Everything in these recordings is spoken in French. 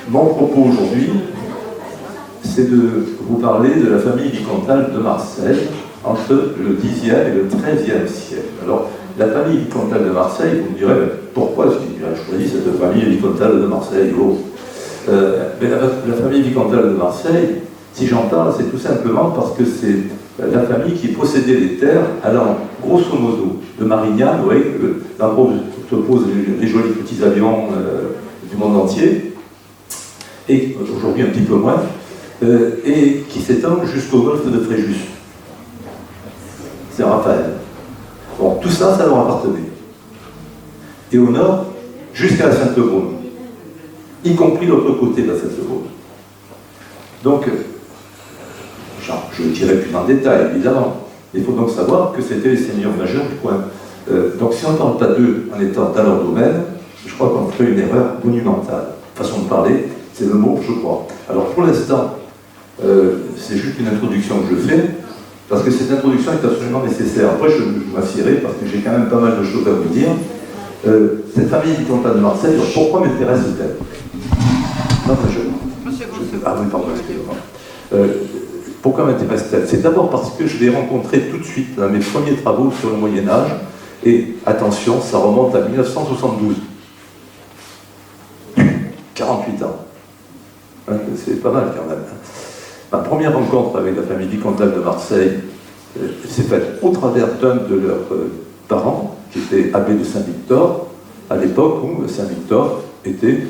Mon propos aujourd'hui, c'est de vous parler de la famille vicomtale de Marseille entre le Xe et le XIIIe siècle. Alors, la famille vicomtale de Marseille, vous me direz, pourquoi j'ai choisi cette famille vicomtale de Marseille? Mais la famille vicomtale de Marseille, si j'en parle, c'est tout simplement parce que c'est la famille qui possédait les terres allant, grosso modo, de Marignane, vous voyez, là se posent les jolis petits avions du monde entier, et aujourd'hui un petit peu moins, et qui s'étend jusqu'au golfe de Fréjus. C'est Raphaël. Bon, tout ça, ça leur appartenait. Et au nord, jusqu'à la Sainte-Beaune, y compris l'autre côté de la Sainte-Beaune. Donc, je ne dirai plus en détail, évidemment. Il faut donc savoir que c'était les seigneurs majeurs du coin. Donc, si on n'entend pas d'eux en étant dans leur domaine, je crois qu'on ferait une erreur monumentale. Façon de parler, c'est le mot, je crois. Alors, pour l'instant, c'est juste une introduction que je fais, parce que cette introduction est absolument nécessaire. Après, je m'assierai, parce que j'ai quand même pas mal de choses à vous dire. Cette famille vicomtale de Marseille, pourquoi m'intéresse-t-elle? Non, ah oui, pardon, excusez-moi. Pourquoi m'intéresse-t-elle? C'est d'abord parce que je l'ai rencontrée tout de suite dans mes premiers travaux sur le Moyen-Âge, et attention, ça remonte à 1972. 48 ans. Hein, c'est pas mal quand même. Ma première rencontre avec la famille vicomtale de Marseille s'est faite au travers d'un de leurs parents, qui était abbé de Saint-Victor, à l'époque où Saint-Victor était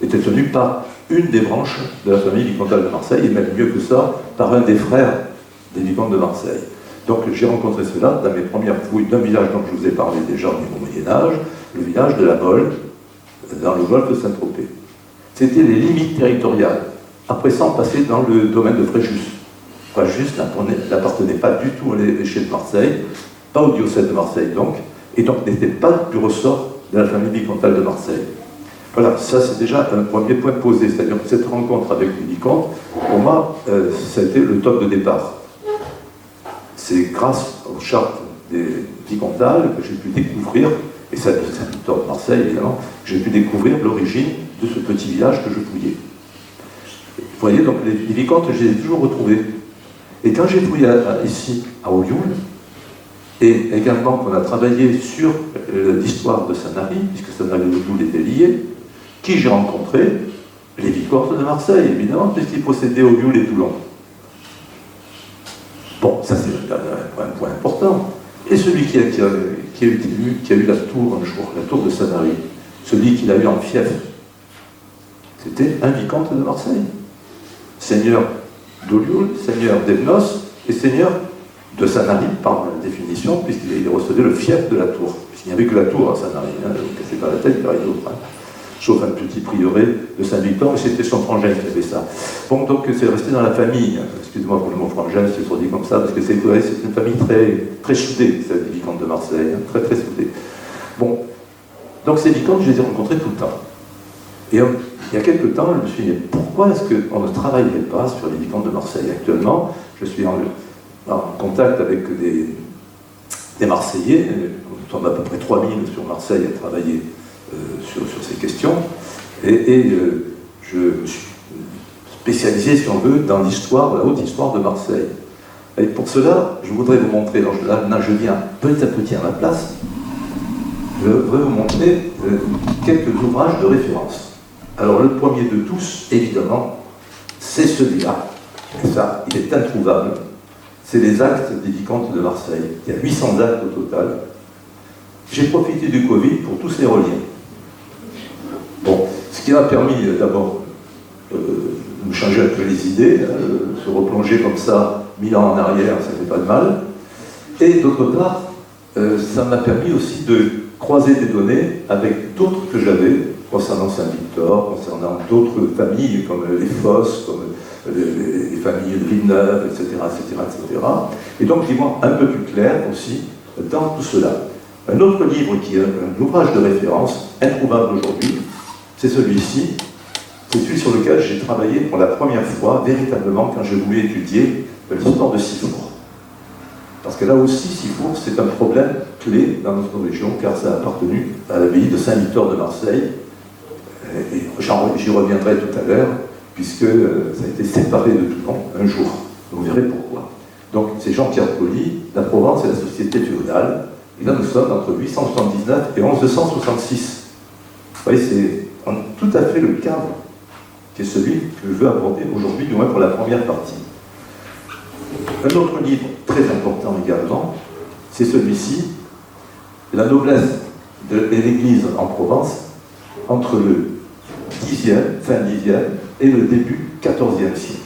tenu par une des branches de la famille vicomtale de Marseille, et même mieux que ça, par un des frères des vicomtes de Marseille. Donc j'ai rencontré cela dans mes premières fouilles d'un village dont je vous ai parlé déjà au niveau Moyen-Âge, le village de la Molle, dans le golfe de Saint-Tropez. C'était les limites territoriales. Après ça, on passait dans le domaine de Fréjus. Fréjus n'appartenait pas du tout à l'échelle de Marseille, pas au diocèse de Marseille donc, et donc n'était pas du ressort de la famille vicomtale de Marseille. Voilà, ça c'est déjà un premier point posé, c'est-à-dire que cette rencontre avec les vicomtes, pour moi, ça a été le top de départ. C'est grâce aux chartes des vicomtales que j'ai pu découvrir, et ça c'est Saint-Victor de Marseille évidemment, que j'ai pu découvrir l'origine de ce petit village que je fouillais. Vous voyez, donc les vicomtes, je les ai toujours retrouvés. Et quand j'ai fouillé ici, à Olioul, et également qu'on a travaillé sur l'histoire de Sanary, puisque Sanary et Olioul étaient liés, qui j'ai rencontré? Les vicomtes de Marseille, évidemment, puisqu'ils possédaient Olioul et Toulon. Bon, ça c'est un point important. Et celui qui a eu la tour un jour, la tour de Sanary, celui qui l'a eu en fief, c'était un vicomte de Marseille. Seigneur d'Olioul, seigneur d'Ebnos et seigneur de Sanary, par définition, puisqu'il recevait le fief de la tour. Puisqu'il n'y avait que la tour à Sanary, ne vous cassez pas la tête, il n'y a rien d'autre. Sauf un petit prieuré de Saint-Victor, et c'était son frangin qui avait ça. Bon, donc c'est resté dans la famille. Excusez-moi pour le mot frangin, c'est toujours dit comme ça, parce que c'est une famille très, très soudée, celle des vicomtes de Marseille, très très soudée. Bon, donc ces vicomtes, je les ai rencontrés tout le temps. Et il y a quelques temps, je me suis dit, pourquoi est-ce qu'on ne travaillerait pas sur les vicomtes de Marseille? Actuellement, je suis en contact avec des Marseillais, nous sommes à peu près 3000 sur Marseille à travailler sur ces questions, et je me suis spécialisé, si on veut, dans l'histoire, la haute histoire de Marseille. Et pour cela, je voudrais vous montrer, là je viens petit à petit à ma place, je voudrais vous montrer quelques ouvrages de référence. Alors le premier de tous, évidemment, c'est celui-là. Et ça, il est introuvable. C'est les actes des vicomtes de Marseille. Il y a 800 actes au total. J'ai profité du Covid pour tous les relire. Bon, ce qui m'a permis d'abord de me changer un peu les idées, se replonger comme ça 1000 ans en arrière, ça fait pas de mal. Et d'autre part, ça m'a permis aussi de croiser des données avec d'autres que j'avais, concernant Saint-Victor, concernant d'autres familles comme les Fosses, comme les familles de Villeneuve, etc., etc., etc. Et donc j'y vois un peu plus clair aussi dans tout cela. Un autre livre qui est un ouvrage de référence, introuvable aujourd'hui, c'est celui-ci. C'est celui sur lequel j'ai travaillé pour la première fois, véritablement, quand j'ai voulu étudier l'histoire de Sifour. Parce que là aussi, Sifour, c'est un problème clé dans notre région, car ça a appartenu à l'abbaye de Saint-Victor de Marseille. Et j'y reviendrai tout à l'heure, puisque ça a été séparé de Toulon un jour. Vous verrez pourquoi. Donc, c'est Jean-Pierre Poli, la Provence et la société féodale. Et là, nous sommes entre 879 et 1166. Vous voyez, c'est tout à fait le cadre qui est celui que je veux aborder aujourd'hui, du moins pour la première partie. Un autre livre très important également, c'est celui-ci, La noblesse de l'Église en Provence, entre le 10e, fin 10e, et le début 14e siècle.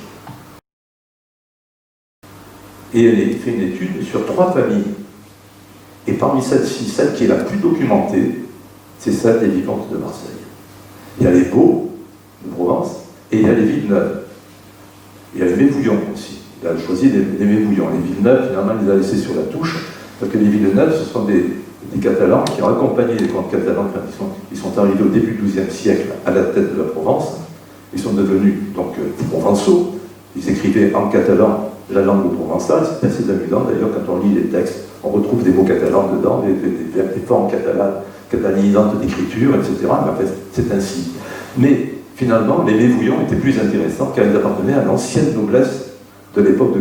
Et elle fait une étude sur 3 familles. Et parmi celles-ci, celle qui est la plus documentée, c'est celle des Vicomtes de Marseille. Il y a les Baux de Provence, et il y a les Villeneuve. Il y a les Mévouillons aussi. Il a choisi les Mévouillons. Les Villeneuve, finalement, il les a laissés sur la touche, parce que les Villeneuve, ce sont des Catalans qui ont accompagné les comtes catalans quand ils sont arrivés au début du XIIe siècle à la tête de la Provence. Ils sont devenus donc provençaux. Ils écrivaient en catalan la langue provençale. C'est assez amusant d'ailleurs quand on lit les textes, on retrouve des mots catalans dedans, des formes catalanisantes d'écriture, etc. Mais en fait, c'est ainsi. Mais finalement, les Mévouillons étaient plus intéressants car ils appartenaient à l'ancienne noblesse de l'époque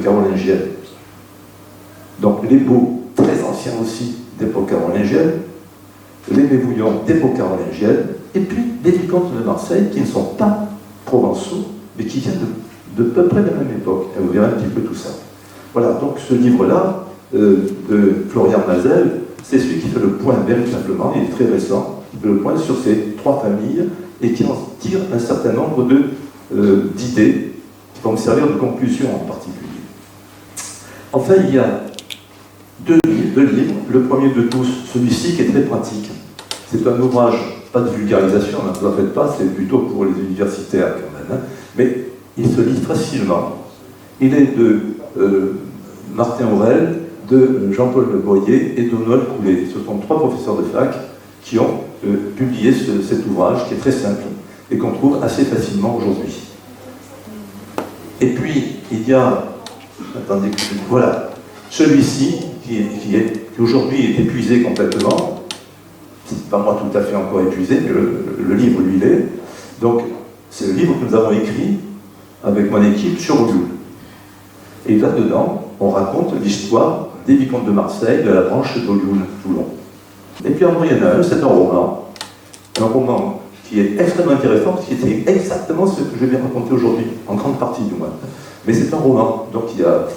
carolingienne. Donc les Baux, très anciens aussi, d'époque carolingienne, les Mévouillons d'époque carolingienne, et puis les Vicomtes de Marseille qui ne sont pas provençaux, mais qui viennent de peu près de la même époque. Et vous verrez un petit peu tout ça. Voilà, donc ce livre-là, de Florian Mazel, c'est celui qui fait le point véritablement, il est très récent, qui fait le point sur ces 3 familles et qui en tire un certain nombre d'idées qui vont me servir de conclusion en particulier. Enfin, il y a deux livres. Le premier de tous, celui-ci qui est très pratique. C'est un ouvrage, pas de vulgarisation, ne vous en faites pas, c'est plutôt pour les universitaires quand même, hein, mais il se lit facilement. Il est de Martin Aurel, de Jean-Paul Le Boyer et de Noël Coulet. Ce sont 3 professeurs de fac qui ont publié cet ouvrage qui est très simple et qu'on trouve assez facilement aujourd'hui. Et puis, il y a, attendez, voilà, celui-ci qui aujourd'hui est épuisé complètement. C'est pas moi tout à fait encore épuisé, mais le livre, lui, l'est. Donc, c'est le livre que nous avons écrit avec mon équipe sur Olioul. Et là-dedans, on raconte l'histoire des Vicomtes de Marseille, de la branche d'Olioul, Toulon. Et puis en il y en a un, c'est un roman qui est extrêmement intéressant, qui était exactement ce que je vais raconter aujourd'hui, en grande partie du moins. Mais c'est un roman, donc il y a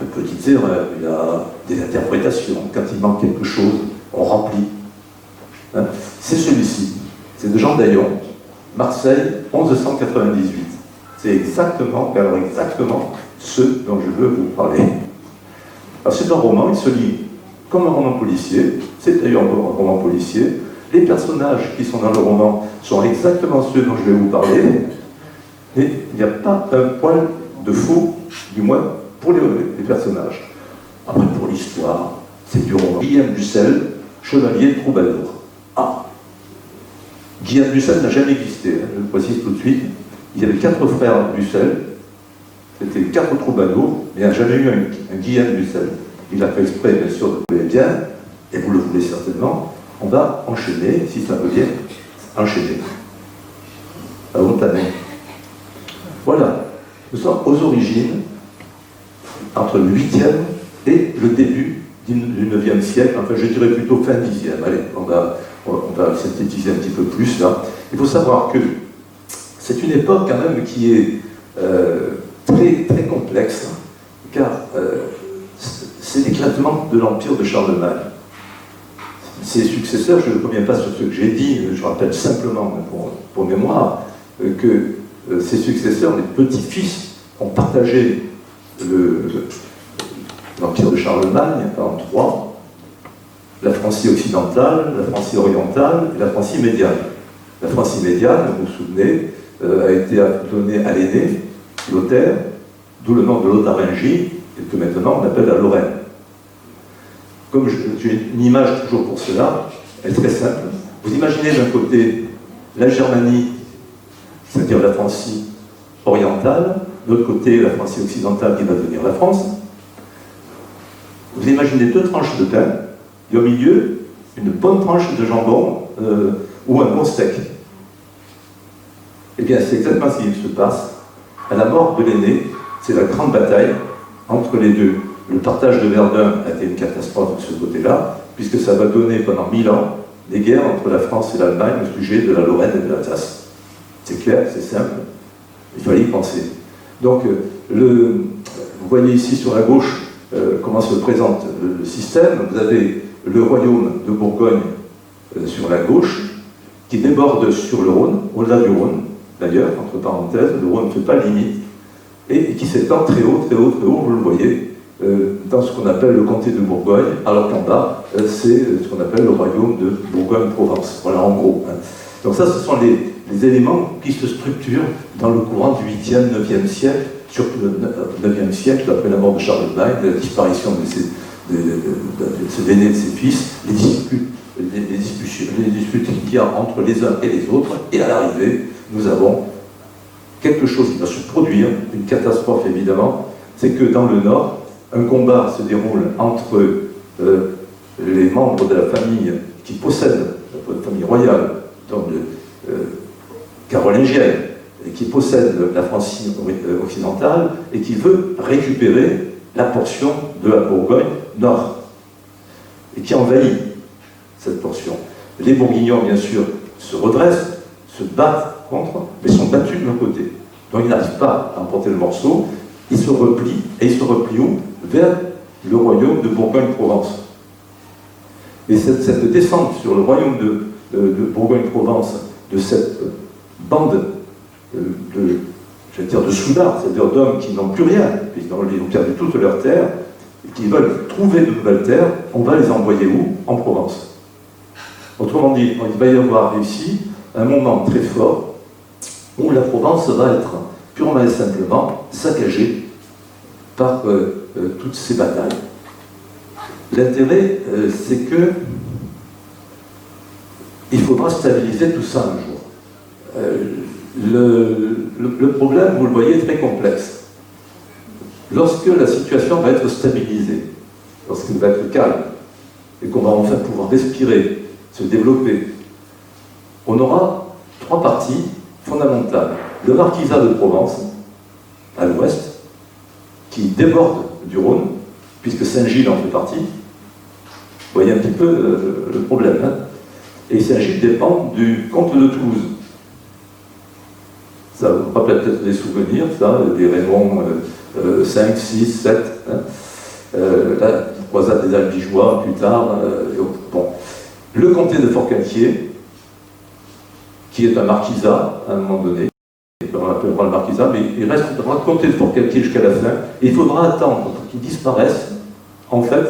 de petites erreurs, il y a des interprétations, quand il manque quelque chose, on remplit. Hein. C'est celui-ci, c'est de Jean Daillon, Marseille, 1198. C'est exactement ce dont je veux vous parler. Alors c'est un roman, il se lit comme un roman policier, c'est d'ailleurs un roman policier. Les personnages qui sont dans le roman sont exactement ceux dont je vais vous parler, mais il n'y a pas un poil de faux, du moins pour les personnages. Après, pour l'histoire, c'est du roman. Guillaume Dussel, chevalier troubadour. Ah, Guillaume Dussel n'a jamais existé, hein, je le précise tout de suite. Il y avait 4 frères Dussel, c'était 4 troubadours, mais il n'y a jamais eu un Guillaume Dussel. Il a fait exprès, bien sûr, de vous voulez bien, et vous le voulez certainement. On va enchaîner, si ça veut bien, enchaîner. À votre année. Voilà, nous sommes aux origines, entre le 8e et le début du 9e siècle, enfin je dirais plutôt fin 10e. Allez, on va synthétiser un petit peu plus là. Il faut savoir que c'est une époque quand même qui est très, très complexe, car c'est l'éclatement de l'empire de Charlemagne. Ses successeurs, je ne reviens pas sur ce que j'ai dit, je rappelle simplement pour mémoire que ses successeurs, les petits-fils, ont partagé l'empire de Charlemagne en 3, la Francie occidentale, la Francie orientale et la Francie médiane. La Francie médiane, vous vous souvenez, a été donnée à l'aîné, Lothaire, d'où le nom de Lotharingie, et que maintenant on appelle la Lorraine. Comme j'ai une image toujours pour cela, elle est très simple. Vous imaginez d'un côté la Germanie, c'est-à-dire la Francie orientale, de l'autre côté la Francie occidentale qui va devenir la France. Vous imaginez 2 tranches de pain, et au milieu, une bonne tranche de jambon ou un bon steak. Eh bien, c'est exactement ce qui se passe. À la mort de l'aîné, c'est la grande bataille entre les deux. Le partage de Verdun a été une catastrophe de ce côté-là, puisque ça va donner pendant 1000 ans des guerres entre la France et l'Allemagne au sujet de la Lorraine et de l'Alsace. C'est clair, c'est simple, il fallait y penser. Donc, vous voyez ici sur la gauche comment se présente le système. Vous avez le royaume de Bourgogne sur la gauche, qui déborde sur le Rhône, au-delà du Rhône, d'ailleurs, entre parenthèses, le Rhône ne fait pas limite, et qui s'étend très haut, très haut, très haut, vous le voyez, dans ce qu'on appelle le comté de Bourgogne, alors qu'en bas, c'est ce qu'on appelle le royaume de Bourgogne-Provence. Voilà, en gros. Donc ça, ce sont les éléments qui se structurent dans le courant du 8e, 9e siècle, surtout le 9e siècle, après la mort de Charlemagne, la disparition de l'aîné de ses fils, les disputes qu'il y a entre les uns et les autres, et à l'arrivée, nous avons quelque chose qui va se produire, une catastrophe évidemment, c'est que dans le Nord, un combat se déroule entre les membres de la famille qui possèdent, la famille royale, donc carolingienne, et qui possède la Francie occidentale, et qui veut récupérer la portion de la Bourgogne Nord, et qui envahit cette portion. Les Bourguignons, bien sûr, se redressent, se battent contre, mais sont battus de leur côté. Donc ils n'arrivent pas à emporter le morceau, ils se replient, et ils se replient où? Vers le royaume de Bourgogne-Provence. Et cette descente sur le royaume de Bourgogne-Provence, de cette bande de soudards, c'est-à-dire d'hommes qui n'ont plus rien, ils ont perdu toute leur terre, et qui veulent trouver de nouvelles terres, on va les envoyer où? En Provence. Autrement dit, il va y avoir ici un moment très fort où la Provence va être purement et simplement saccagée par toutes ces batailles. L'intérêt, c'est que il faudra stabiliser tout ça un jour. Le problème, vous le voyez, est très complexe. Lorsque la situation va être stabilisée, lorsqu'elle va être calme, et qu'on va enfin pouvoir respirer, se développer, on aura trois parties fondamentales. Le marquisat de Provence, à l'ouest, qui déborde du Rhône, puisque Saint-Gilles en fait partie. Vous voyez un petit peu le problème. Hein, et Saint-Gilles dépend du comte de Toulouse. Ça vous rappelle peut-être des souvenirs, ça, des Raymond 5, 6, 7. Hein, la croisade des Albigeois plus tard. Bon. Le comté de Forcalquier, qui est un marquisat à un moment donné, on l'appellera le marquisat, mais il restera comté de Forcalquier jusqu'à la fin, et il faudra attendre pour qu'il disparaisse, en fait,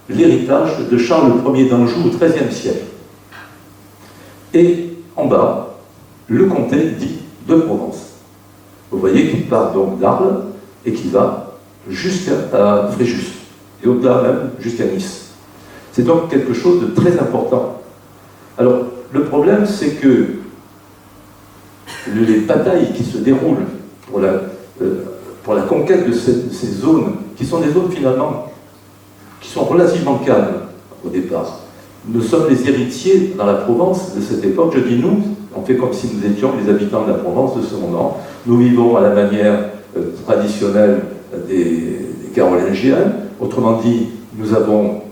l'héritage de Charles Ier d'Anjou au XIIIe siècle. Et en bas, le comté dit de Provence. Vous voyez qu'il part donc d'Arles et qu'il va jusqu'à Fréjus, et au-delà même jusqu'à Nice. C'est donc quelque chose de très important. Alors, le problème, c'est que les batailles qui se déroulent pour la conquête de ces zones, qui sont des zones finalement qui sont relativement calmes au départ. Nous sommes les héritiers dans la Provence de cette époque. Je dis nous, on fait comme si nous étions les habitants de la Provence de ce moment. Nous vivons à la manière traditionnelle des Carolingiens. Autrement dit, nous avons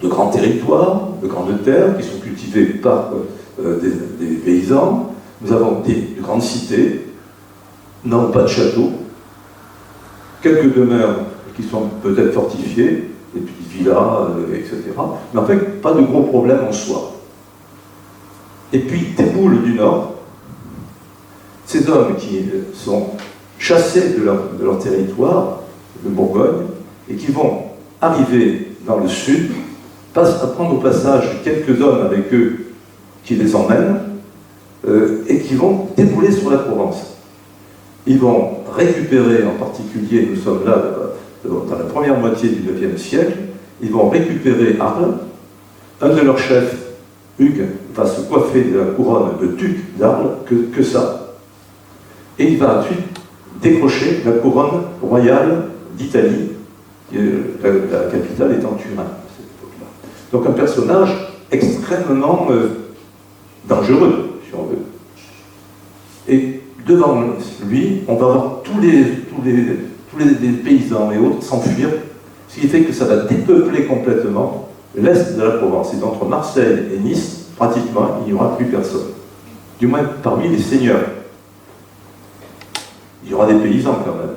de grands territoires, de grandes terres qui sont cultivées par des paysans. Nous avons de grandes cités, non pas de châteaux, quelques demeures qui sont peut-être fortifiées, des petites villas, etc. Mais en fait, pas de gros problèmes en soi. Et puis, déboulent du Nord ces hommes qui sont chassés de leur territoire, de Bourgogne, et qui vont arriver dans le Sud, prendre au passage quelques hommes avec eux qui les emmènent, et qui vont débouler sur la Provence. Ils vont récupérer, en particulier, nous sommes là dans la première moitié du IXe siècle, ils vont récupérer Arles. Un de leurs chefs, Hugues, va se coiffer de la couronne de duc d'Arles, que ça. Et il va ensuite décrocher la couronne royale d'Italie, la capitale étant Turin à cette époque-là. Donc un personnage extrêmement dangereux, si on veut. Et devant lui, on va voir tous les paysans et autres s'enfuir, ce qui fait que ça va dépeupler complètement l'est de la Provence. Et entre Marseille et Nice, pratiquement, il n'y aura plus personne. Du moins parmi les seigneurs. Il y aura des paysans quand même,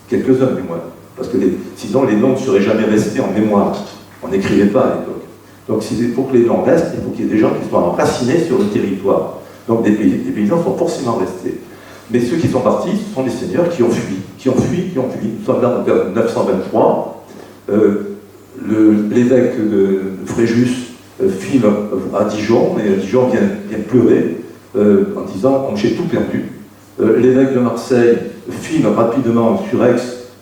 quelques-uns du moins, parce que sinon les noms ne seraient jamais restés en mémoire. On n'écrivait pas à l'époque. Donc pour que les noms restent, il faut qu'il y ait des gens qui soient enracinés sur le territoire. Donc des paysans sont forcément restés. Mais ceux qui sont partis, ce sont les seigneurs qui ont fui. Nous sommes là en 923. L'évêque de Fréjus file à Dijon, et Dijon vient pleurer en disant « j'ai tout perdu ». L'évêque de Marseille file rapidement sur Aix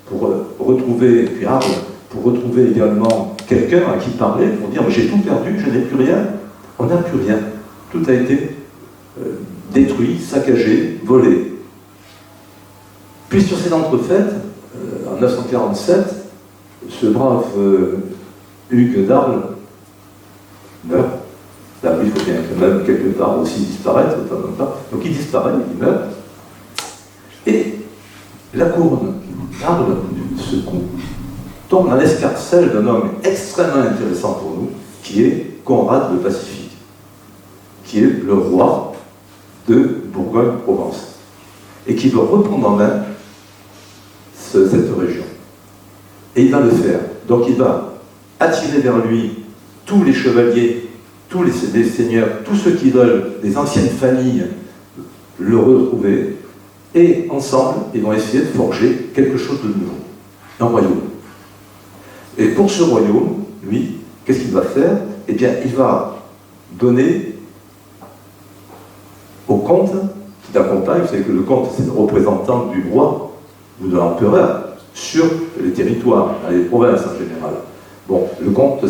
pour retrouver, puis Arles, pour retrouver également quelqu'un à qui parler, pour dire « j'ai tout perdu, je n'ai plus rien ». On n'a plus rien. Tout a été détruit, saccagé, volé. Puis sur cette entrefaite, en 947, ce brave Hugues d'Arles meurt. Là, il faut bien quand même quelque part aussi disparaître. Donc il disparaît, il meurt. Et la couronne d'Arles, ce coup, tombe dans l'escarcelle d'un homme extrêmement intéressant pour nous, qui est Conrad le Pacifique, qui est le roi de Bourgogne-Provence, et qui veut reprendre en main cette région. Et il va le faire. Donc il va attirer vers lui tous les chevaliers, tous les seigneurs, tous ceux qui veulent, des anciennes familles, le retrouver, et ensemble, ils vont essayer de forger quelque chose de nouveau, un royaume. Et pour ce royaume, lui, qu'est-ce qu'il va faire? Eh bien, il va donner au comte qui l'accompagne, vous savez que le comte, c'est le représentant du roi ou de l'empereur sur les territoires, dans les provinces en général. Bon, le comte,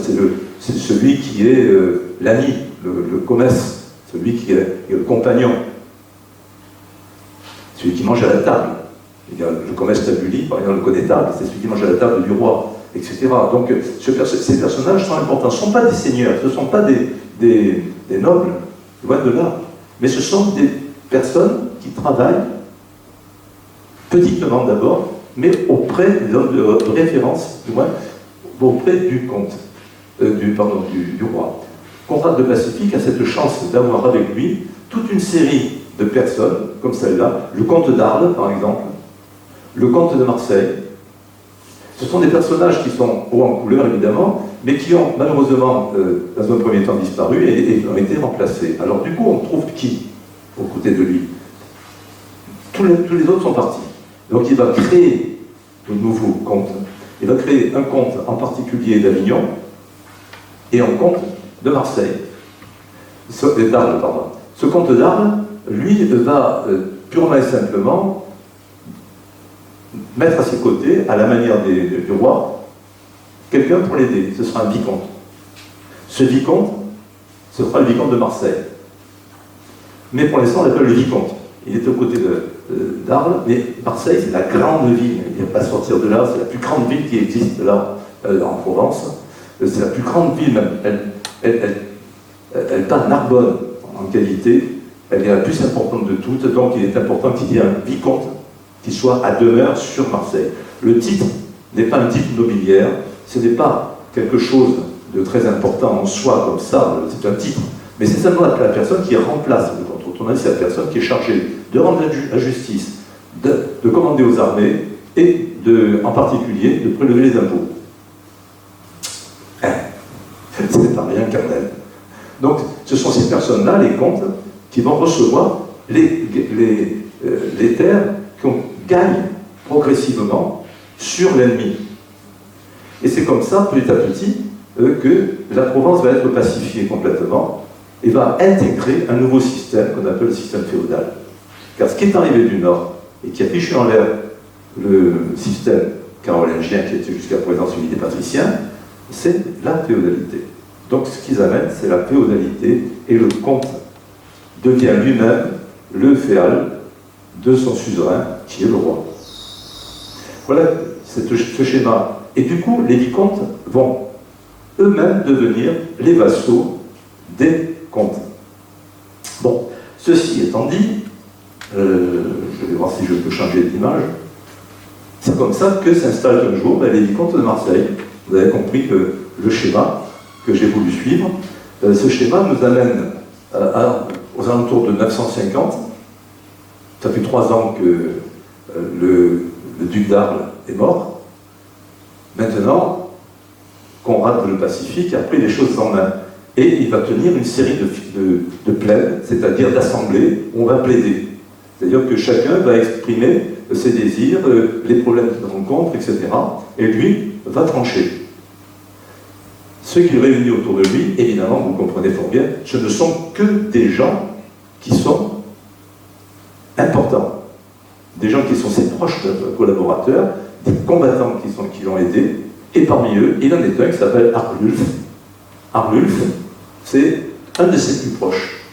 c'est celui qui est l'ami, le comès, celui qui est le compagnon, celui qui mange à la table. Le comès tabuli, par exemple, le connétable, c'est celui qui mange à la table du roi, etc. Donc, ces personnages sont importants. Ce ne sont pas des seigneurs, ce ne sont pas des nobles, loin de là, mais ce sont des personnes qui travaillent petitement d'abord, mais auprès des hommes de référence, du moins, auprès du comte, du roi. Conrad le Pacifique a cette chance d'avoir avec lui toute une série de personnes, comme celle-là, le comte d'Arles, par exemple, le comte de Marseille. Ce sont des personnages qui sont hauts en couleur, évidemment, mais qui ont malheureusement, dans un premier temps, disparu et ont été remplacés. Alors du coup, on trouve qui aux côtés de lui? Tous les autres sont partis. Donc il va créer de nouveaux comtes. Il va créer un comte en particulier d'Avignon et un comte de Marseille. D'Arles, pardon. Ce comte d'Arles, lui, va purement et simplement mettre à ses côtés, à la manière du roi, quelqu'un pour l'aider. Ce sera un vicomte. Ce vicomte, ce sera le vicomte de Marseille. Mais pour l'instant, on l'appelle le vicomte. Il est aux côtés d'Arles, mais Marseille, c'est la grande ville. Il ne va pas sortir de là, c'est la plus grande ville qui existe là, en Provence. C'est la plus grande ville même. Elle bat Narbonne en qualité. Elle est la plus importante de toutes, donc il est important qu'il y ait un vicomte qui soit à demeure sur Marseille. Le titre n'est pas un titre nobiliaire, ce n'est pas quelque chose de très important en soi comme ça, c'est un titre, mais c'est simplement la personne qui remplace le comte. Autrement dit, c'est la personne qui est chargée de rendre la justice, de commander aux armées et en particulier de prélever les impôts. C'est pas rien quand même. Donc ce sont ces personnes-là, les comtes, qui vont recevoir les terres qu'on gagne progressivement sur l'ennemi. Et c'est comme ça, petit à petit, que la Provence va être pacifiée complètement et va intégrer un nouveau système qu'on appelle le système féodal. Car ce qui est arrivé du Nord et qui a fichu en l'air le système carolingien qui était jusqu'à présent celui des patriciens, c'est la féodalité. Donc ce qu'ils amènent, c'est la féodalité, et le comte devient lui-même le féal de son suzerain, qui est le roi. Voilà ce schéma. Et du coup, les vicomtes vont eux-mêmes devenir les vassaux des comtes. Bon, ceci étant dit, je vais voir si je peux changer d'image. C'est comme ça que s'installe un jour les vicomtes de Marseille. Vous avez compris que le schéma que j'ai voulu suivre, ce schéma nous amène aux alentours de 950. Ça fait 3 ans que le duc d'Arles est mort. Maintenant qu'on rate le Pacifique, après les choses en main. Et il va tenir une série de plaides, c'est-à-dire d'assemblées, où on va plaider. C'est-à-dire que chacun va exprimer ses désirs, les problèmes qu'il rencontre, etc. Et lui va trancher. Ceux qui réunissent autour de lui, évidemment, vous comprenez fort bien, ce ne sont que des gens qui sont importants. Des gens qui sont ses proches collaborateurs, des combattants qui l'ont aidé. Et parmi eux, il en est un qui s'appelle Arnulf. Arnulf, c'est un de ses plus proches.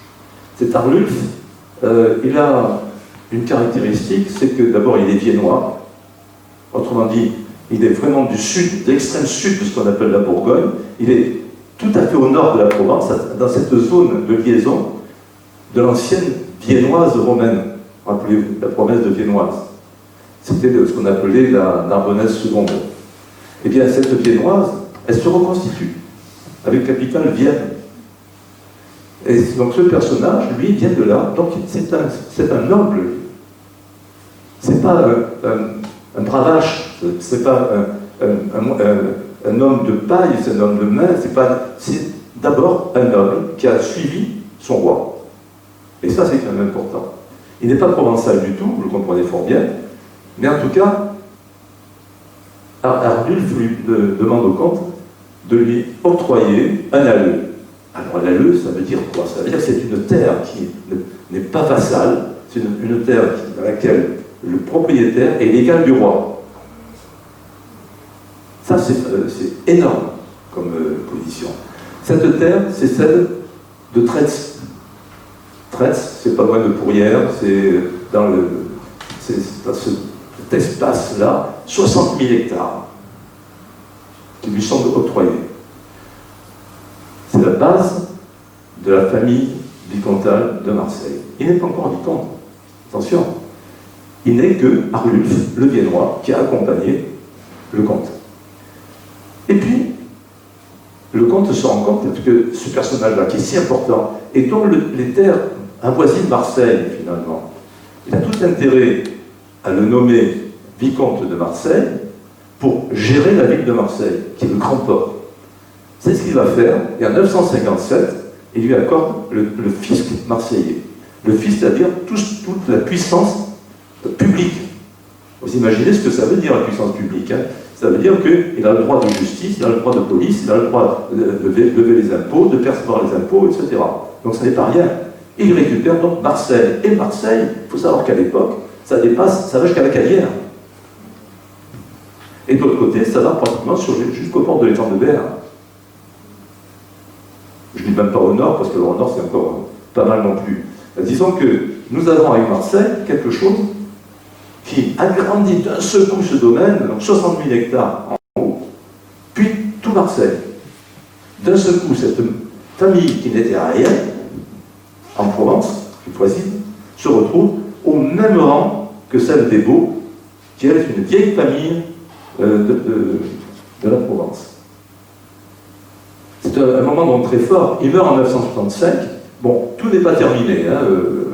Cet Arnulf, il a une caractéristique, c'est que d'abord il est viennois, autrement dit, il est vraiment du sud, de l'extrême sud de ce qu'on appelle la Bourgogne, il est tout à fait au nord de la Provence, dans cette zone de liaison de l'ancienne viennoise romaine. Rappelez-vous, la promesse de viennoise. C'était ce qu'on appelait la Narbonnaise seconde. Eh bien, cette viennoise, elle se reconstitue, avec capitale Vienne. Et donc ce personnage, lui, vient de là. Donc c'est un noble. C'est pas un bravache, c'est pas un homme de paille, c'est un homme de main, c'est d'abord un noble qui a suivi son roi. Et ça, c'est quand même important. Il n'est pas provençal du tout, vous le comprenez fort bien, mais en tout cas, Arnulf lui demande au comte de lui octroyer un alleu. Alors l'alleu, ça veut dire quoi? Ça veut dire que c'est une terre qui n'est pas vassale, c'est une terre dans laquelle le propriétaire est l'égal du roi. Ça, c'est énorme comme position. Cette terre, c'est celle de Traits. Traits, c'est pas loin de Pourrières, c'est dans cet espace-là, 60 000 hectares qui lui sont octroyés. C'est la base de la famille vicomtale de Marseille. Il n'est pas encore vicomte, attention. Il n'est que Arnulf, le viennois, qui a accompagné le comte. Et puis, le comte se rend compte que ce personnage-là, qui est si important, et dont les terres avoisinent Marseille, finalement, il a tout intérêt à le nommer vicomte de Marseille pour gérer la ville de Marseille, qui est le grand port. C'est ce qu'il va faire, et en 957, il lui accorde le fisc marseillais. Le fisc, c'est-à-dire toute la puissance publique. Vous imaginez ce que ça veut dire, la puissance publique, hein? Ça veut dire qu'il a le droit de justice, il a le droit de police, il a le droit de lever les impôts, de percevoir les impôts, etc. Donc ça n'est pas rien. Et il récupère donc Marseille. Et Marseille, il faut savoir qu'à l'époque, ça va jusqu'à la Cadière. Et de l'autre côté, ça va pratiquement jusqu'au port de l'étang de Berre. Je ne dis même pas au nord, parce que au nord, c'est encore pas mal non plus. Disons que nous avons avec Marseille quelque chose qui agrandit d'un seul coup ce domaine, donc 60 000 hectares en haut, puis tout Marseille. D'un seul coup, cette famille qui n'était rien, en Provence, qui voisine, se retrouve au même rang que celle des Baux, qui est une vieille famille de la Provence. C'est un moment donc très fort. Il meurt en 965. Bon, tout n'est pas terminé. Hein,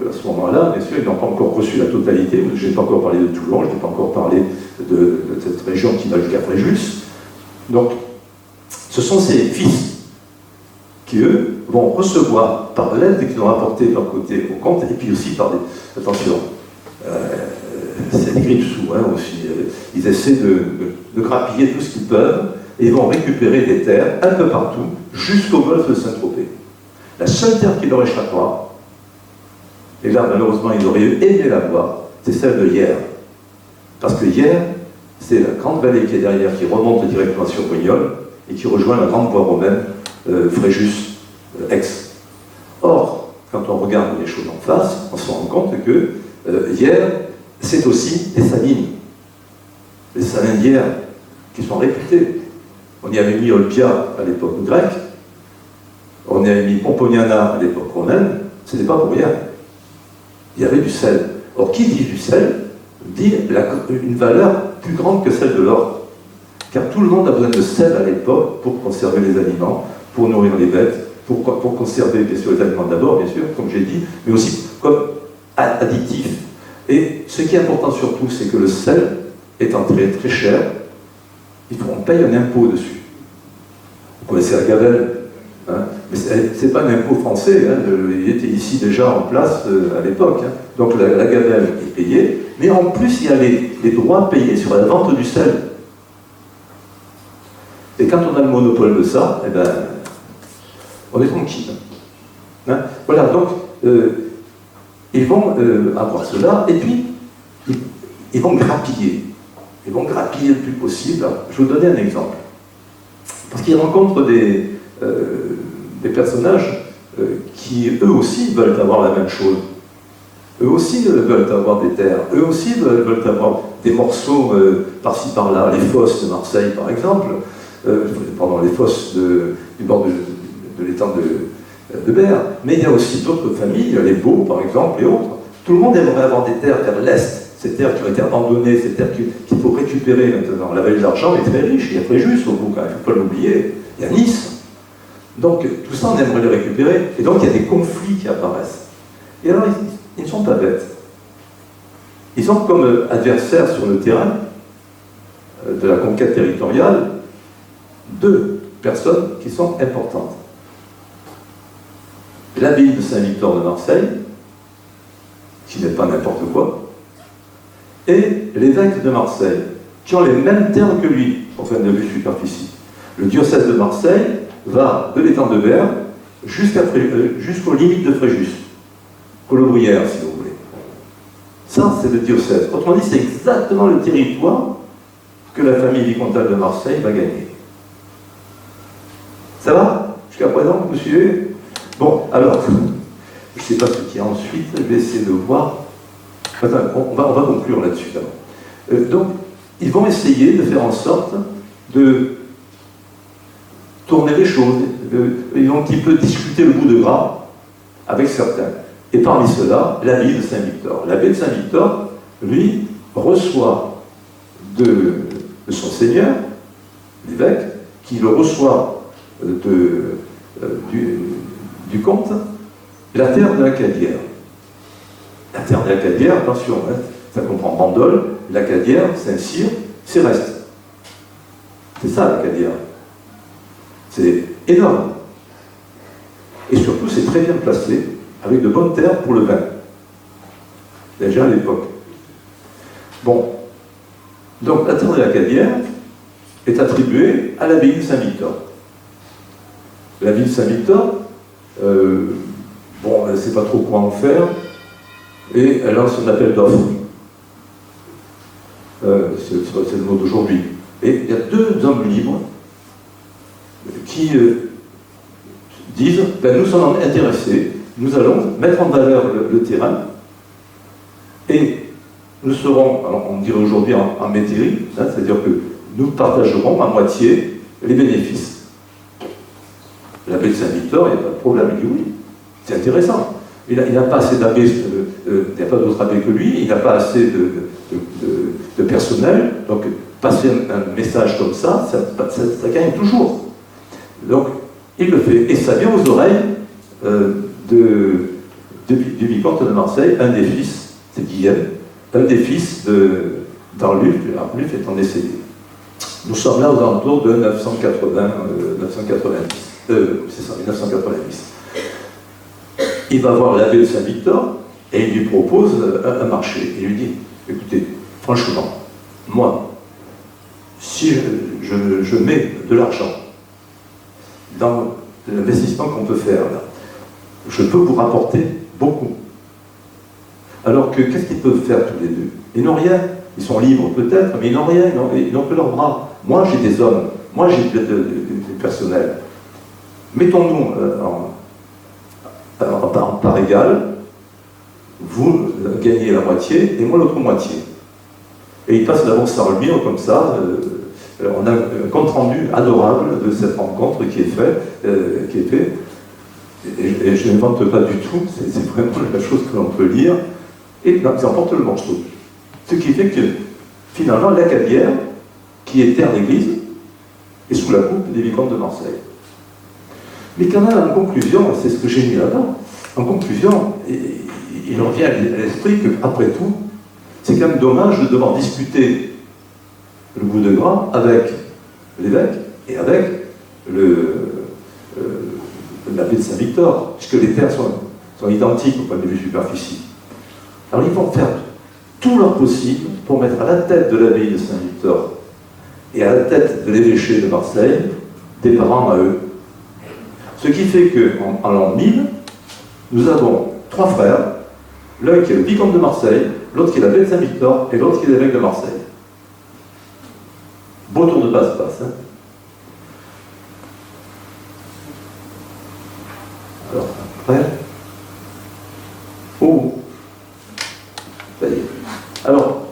à ce moment-là, bien sûr, ils n'ont pas encore reçu la totalité. Je n'ai pas encore parlé de Toulon, je n'ai pas encore parlé de cette région qui va jusqu'à Fréjus. Donc, ce sont ces fils qui, eux, vont recevoir par l'aide qu'ils ont apportée de leur côté au comte, et puis aussi par des... Attention, c'est des grippe-sous, hein, aussi. Ils essaient de grappiller tout ce qu'ils peuvent, et ils vont récupérer des terres un peu partout, jusqu'au golfe de Saint-Tropez. La seule terre qui leur échappera, et là, malheureusement, ils auraient aimé la voir, c'est celle de Hyères. Parce que Hyères, c'est la grande vallée qui est derrière, qui remonte directement sur Brignoles, et qui rejoint la grande voie romaine, Fréjus, Aix. Or, quand on regarde les choses en face, on se rend compte que Hyères, c'est aussi des salines. Les salines d'Hyères, qui sont réputées. On y avait mis Olbia à l'époque grecque, on y avait mis Pomponiana à l'époque romaine, ce n'était pas pour rien. Il y avait du sel. Or, qui dit du sel, dit une valeur plus grande que celle de l'or. Car tout le monde a besoin de sel à l'époque pour conserver les aliments, pour nourrir les bêtes, pour conserver bien sûr les aliments d'abord, bien sûr, comme j'ai dit, mais aussi comme additif. Et ce qui est important surtout, c'est que le sel étant très très cher, on paye un impôt dessus. Vous connaissez la gabelle, hein, mais ce n'est pas un impôt français, hein, il était ici déjà en place à l'époque. Hein. Donc la gabelle est payée, mais en plus il y a les droits payés sur la vente du sel. Et quand on a le monopole de ça, eh ben, on est tranquille. Hein. Voilà, donc ils vont avoir cela, et puis ils vont grappiller. Ils vont grappiller le plus possible. Je vais vous donner un exemple. Parce qu'ils rencontrent des personnages qui, eux aussi, veulent avoir la même chose. Eux aussi veulent avoir des terres. Eux aussi veulent avoir des morceaux par-ci, par-là. Les fosses de Marseille, par exemple. Pardon, les fosses du bord de l'étang de Berre. Mais il y a aussi d'autres familles, les Beaux, par exemple, et autres. Tout le monde aimerait avoir des terres vers l'est. Ces terres qui ont été abandonnées, ces terres qu'il faut récupérer maintenant. La vallée de l'Argent est très riche, il y a Fréjus au bout, il ne faut pas l'oublier, il y a Nice. Donc tout ça, on aimerait les récupérer, et donc il y a des conflits qui apparaissent. Et alors, ils ne sont pas bêtes. Ils ont comme adversaires sur le terrain de la conquête territoriale deux personnes qui sont importantes. L'abbaye de Saint-Victor de Marseille, qui n'est pas n'importe quoi, et l'évêque de Marseille, qui ont les mêmes termes que lui, en fin de vue superficie. Le diocèse de Marseille va de l'étang de Berre jusqu'aux limites de Fréjus, Colobrières, si vous voulez. Ça, c'est le diocèse. Autrement dit, c'est exactement le territoire que la famille vicomtale de Marseille va gagner. Ça va? Jusqu'à présent, vous suivez? Bon, alors, je ne sais pas ce qu'il y a ensuite, je vais essayer de voir. Enfin, on va conclure là-dessus d'abord. Donc, ils vont essayer de faire en sorte de tourner les choses. Ils vont un petit peu discuter le bout de gras avec certains. Et parmi ceux-là, l'abbaye de Saint-Victor. L'abbaye de Saint-Victor, lui, reçoit de son seigneur, l'évêque, qui le reçoit du comte, la terre de la Cadière. La terre de la Cadière, attention, hein, ça comprend Bandol, la Cadière, Saint-Cyr, Céreste. C'est ça la Cadière. C'est énorme. Et surtout, c'est très bien placé, avec de bonnes terres pour le vin. Déjà à l'époque. Bon. Donc, la terre de la Cadière est attribuée à l'abbaye de Saint-Victor. L'abbaye de Saint-Victor, bon, elle ne sait pas trop quoi en faire, et elle lance un appel d'offres. C'est le mot d'aujourd'hui. Et il y a deux hommes libres qui disent, ben, nous sommes intéressés, nous allons mettre en valeur le terrain, et nous serons, alors on dirait aujourd'hui en métairie, hein, c'est-à-dire que nous partagerons à moitié les bénéfices. L'abbé de Saint-Victor, il n'y a pas de problème, il dit oui, c'est intéressant. Il n'a pas assez d'abbés, il n'y a pas d'autres abbés que lui, il n'a pas assez de personnel, donc passer un message comme ça gagne toujours. Donc, il le fait, et ça vient aux oreilles du vicomte de Marseille, un des fils, c'est Guillaume, un des fils d'Arluf, Arluf étant décédé. Nous sommes là aux alentours de 990. C'est ça, 1990. Il va voir l'abbé de Saint-Victor et il lui propose un marché. Il lui dit, écoutez, franchement, moi, si je mets de l'argent dans l'investissement qu'on peut faire là, je peux vous rapporter beaucoup. Alors que, qu'est-ce qu'ils peuvent faire tous les deux? Ils n'ont rien. Ils sont libres peut-être, mais ils n'ont rien, ils n'ont que leurs bras. Moi, j'ai des hommes, moi, j'ai du personnel. Mettons-nous en part égale, vous gagnez la moitié et moi l'autre moitié. Et il passe d'abord sa remise comme ça. On a un compte-rendu adorable de cette rencontre qui est faite. Et je n'invente pas du tout, c'est vraiment la chose que l'on peut lire. et ils emportent le morceau. Ce qui fait que, finalement, la Cabière, qui est terre d'église, est sous la coupe des vicomtes de Marseille. Mais quand même, en conclusion, c'est ce que j'ai mis là-bas, en conclusion, il revient à l'esprit qu'après tout, c'est quand même dommage de devoir discuter le bout de gras avec l'évêque et avec l'abbé de Saint-Victor, puisque les terres sont identiques au point de vue superficie. Alors ils vont faire tout leur possible pour mettre à la tête de l'abbaye de Saint-Victor et à la tête de l'évêché de Marseille des parents à eux. Ce qui fait qu'en l'an 1000, nous avons 3 frères, l'un qui est le vicomte de Marseille, l'autre qui est l'abbé de Saint-Victor et l'autre qui est l'évêque de Marseille. Beau tour de passe-passe. Hein. Alors, après. Oh, ça y est. Alors,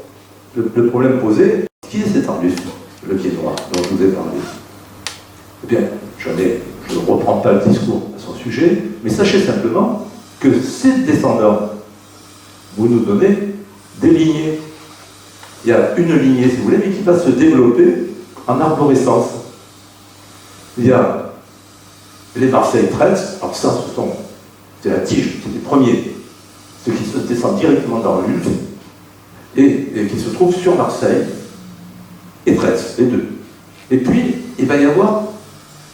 le problème posé, qui est cet arbuste, le pied noir, dont je vous ai parlé? Eh bien, je ne reprends pas le discours à son sujet, mais sachez simplement que ces descendants, vous nous donnez des lignées. Il y a une lignée, si vous voulez, mais qui va se développer en arborescence. Il y a les Marseille-Traits, alors ça, c'est la tige, c'est les premiers, ceux qui se descendent directement dans le Lutte, et qui se trouvent sur Marseille, et Traits, les deux. Et puis, il va y avoir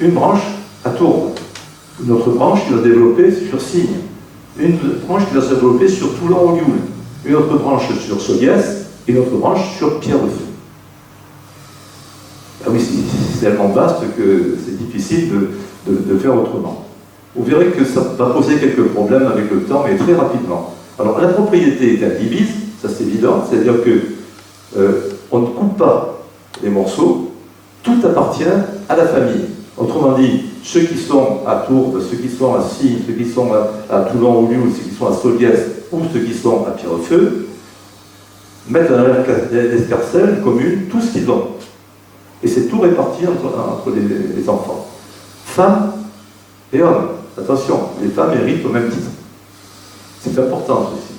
une branche à Tourbe, une autre branche qui va se développer sur Signe, une branche qui va se développer sur Toulon-Olioul, une autre branche sur Soliès, et une autre branche sur Pierrefonds. Ah oui, c'est tellement vaste que c'est difficile de faire autrement. Vous verrez que ça va poser quelques problèmes avec le temps, mais très rapidement. Alors, la propriété est indivise, ça c'est évident, c'est-à-dire que on ne coupe pas les morceaux, tout appartient à la famille. Autrement dit, ceux qui sont à Tourbe, ceux qui sont à Signe, ceux qui sont à Toulon-Olioul, ceux qui sont à Soliès, ou ceux qui sont à Pierrefeu, mettent dans l'escarcelle commune tout ce qu'ils ont. Et c'est tout réparti entre les enfants. Femmes et hommes. Attention, les femmes héritent au même titre. C'est important aussi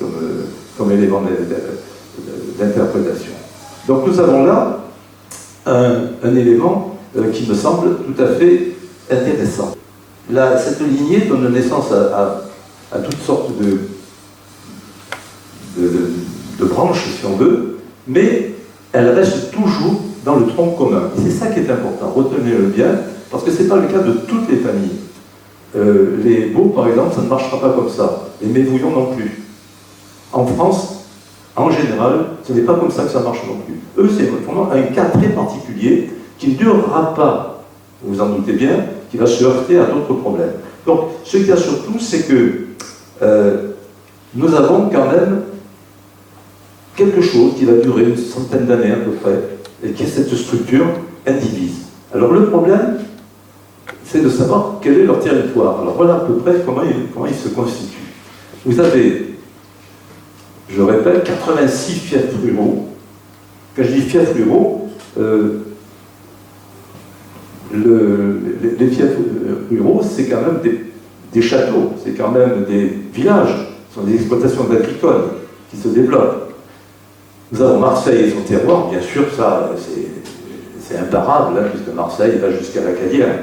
comme élément d'interprétation. Donc nous avons là un élément qui me semble tout à fait intéressant. Cette lignée donne naissance à toutes sortes de branches, si on veut, mais elle reste toujours dans le tronc commun. Et c'est ça qui est important, retenez-le bien, parce que ce n'est pas le cas de toutes les familles. Les Beaux, par exemple, ça ne marchera pas comme ça. Les Mévouillons non plus. En France, en général, ce n'est pas comme ça que ça marche non plus. Eux, c'est vraiment un cas très particulier qui ne durera pas, vous vous en doutez bien, qui va se heurter à d'autres problèmes. Donc, ce qu'il y a surtout, c'est que nous avons quand même quelque chose qui va durer une centaine d'années à peu près, et qui est cette structure indivise. Alors le problème, c'est de savoir quel est leur territoire. Alors voilà à peu près comment ils se constituent. Vous avez, je répète, 86 fiefs ruraux. Quand je dis fiefs ruraux, les fiefs ruraux, c'est quand même des châteaux, c'est quand même des villages, ce sont des exploitations agricoles qui se développent. Nous avons Marseille et son terroir, bien sûr, ça c'est imparable, hein, puisque Marseille va jusqu'à la Cadière.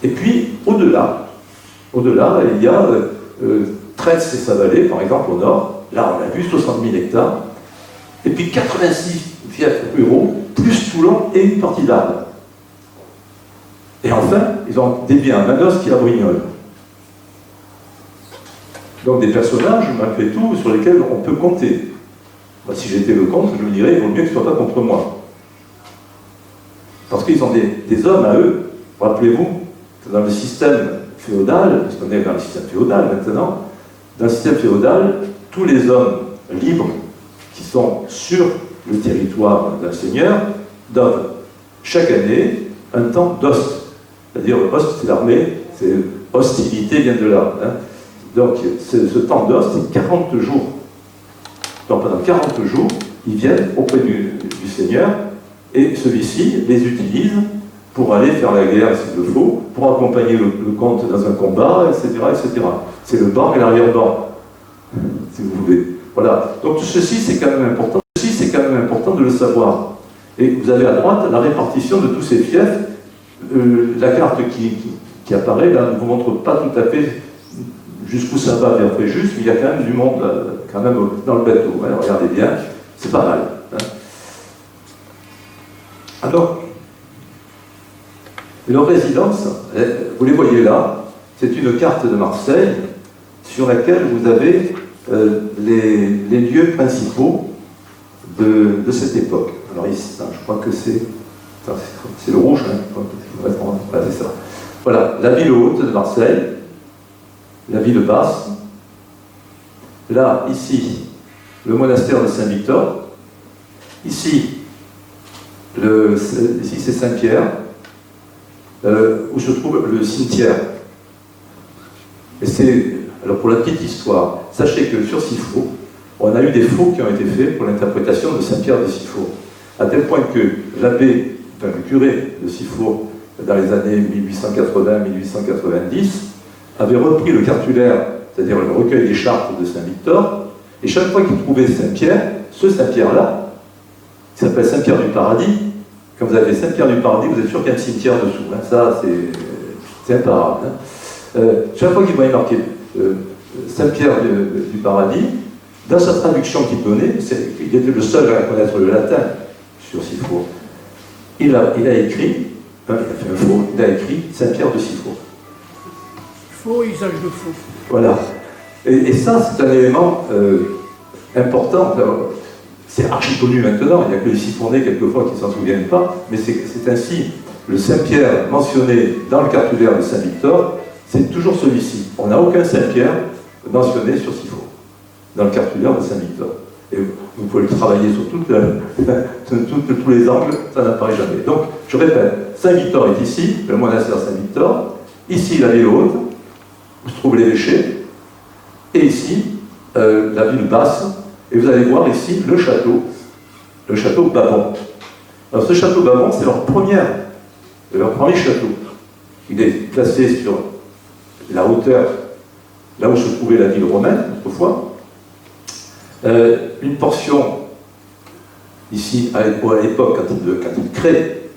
Et puis, au-delà, il y a Traits et sa vallée, par exemple, au nord. Là, on a vu 60 000 hectares. Et puis 86 fiefs ruraux, plus Toulon et une partie d'Arles. Et enfin, ils ont des biens à Manosque et à Brignoles. Donc des personnages, malgré tout, sur lesquels on peut compter. Moi, si j'étais le comte, je me dirais, il vaut mieux qu'ils ne soient pas contre moi. Parce qu'ils ont des hommes à eux. Rappelez-vous que dans le système féodal, parce qu'on est dans le système féodal maintenant, dans le système féodal, tous les hommes libres qui sont sur le territoire d'un seigneur donnent chaque année un temps d'ost. C'est-à-dire, ost, c'est l'armée, c'est hostilité vient de là. Hein. Donc, ce temps d'ost, c'est 40 jours. Donc, pendant 40 jours, ils viennent auprès du seigneur et celui-ci les utilise pour aller faire la guerre s'il le faut, pour accompagner le comte dans un combat, etc. etc. C'est le banc et l'arrière-banc. si vous voulez. Voilà. Donc tout ceci, c'est quand même important. Ceci, c'est quand même important de le savoir. Et vous avez à droite la répartition de tous ces fiefs. La carte qui apparaît, là, ne vous montre pas tout à fait jusqu'où ça va bien fait juste, mais il y a quand même du monde quand même dans le bateau. Hein, regardez bien, c'est pas mal. Hein. Alors, leur résidence, vous les voyez là, c'est une carte de Marseille sur laquelle vous avez les lieux principaux de cette époque. Alors ici, je crois que c'est le rouge, hein, voilà, c'est ça. Voilà, la ville haute de Marseille, la ville basse, là, ici, le monastère de Saint-Victor, ici c'est Saint-Pierre, où se trouve le cimetière. Et alors pour la petite histoire, sachez que sur Sifflot, on a eu des faux qui ont été faits pour l'interprétation de Saint-Pierre de Sifflot, à tel point que l'abbé, enfin le curé de Sifflot, dans les années 1880-1890, avait repris le cartulaire, c'est-à-dire le recueil des chartes de Saint-Victor, et chaque fois qu'il trouvait Saint-Pierre, ce Saint-Pierre-là, qui s'appelle Saint-Pierre du Paradis, quand vous avez Saint-Pierre du Paradis, vous êtes sûr qu'il y a un cimetière dessous. Hein, ça, c'est imparable. Hein. Chaque fois qu'il voyait marqué Saint-Pierre du Paradis, dans sa traduction qu'il donnait, il était le seul à connaître le latin sur Sifflot. Il a écrit, il a fait un faux, il a écrit Saint-Pierre de Sifflot. Faux usage de faux. Voilà. Et ça, c'est un élément important. C'est archi connu maintenant, il n'y a que les Siffonnais quelquefois qui ne s'en souviennent pas, mais c'est ainsi. Le Saint-Pierre mentionné dans le cartulaire de Saint-Victor, c'est toujours celui-ci. On n'a aucun Saint-Pierre mentionné sur Sifflot, dans le cartulaire de Saint-Victor. Et vous pouvez le travailler sur tous les angles, ça n'apparaît jamais. Donc, je répète, Saint-Victor est ici, le monastère Saint-Victor, ici la ville haute, où se trouvent l'évêché, et ici, la ville basse, et vous allez voir ici le château Babon. Alors ce château Babon, c'est leur premier château. Il est placé sur la hauteur, là où se trouvait la ville romaine, autrefois. Une portion, ici, à l'époque, quand ils créent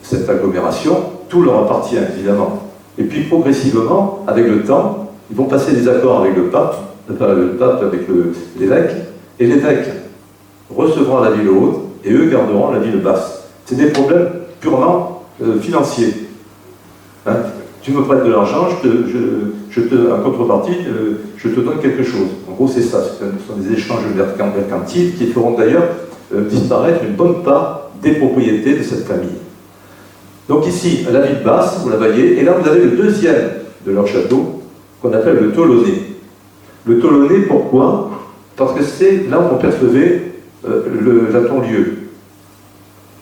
cette agglomération, tout leur appartient, évidemment. Et puis, progressivement, avec le temps, ils vont passer des accords avec le pape avec l'évêque, et l'évêque recevra la ville haute, et eux garderont la ville basse. C'est des problèmes purement financiers. Hein? Tu me prêtes de l'argent, en contrepartie, je te donne quelque chose. En gros, c'est ça. Ce sont des échanges mercantiles qui feront d'ailleurs disparaître une bonne part des propriétés de cette famille. Donc ici, la ville basse, vous la voyez, et là vous avez le deuxième de leur château, qu'on appelle le Tolonais. Le Tolonais, pourquoi? Parce que c'est là où on percevait la ton-lieu,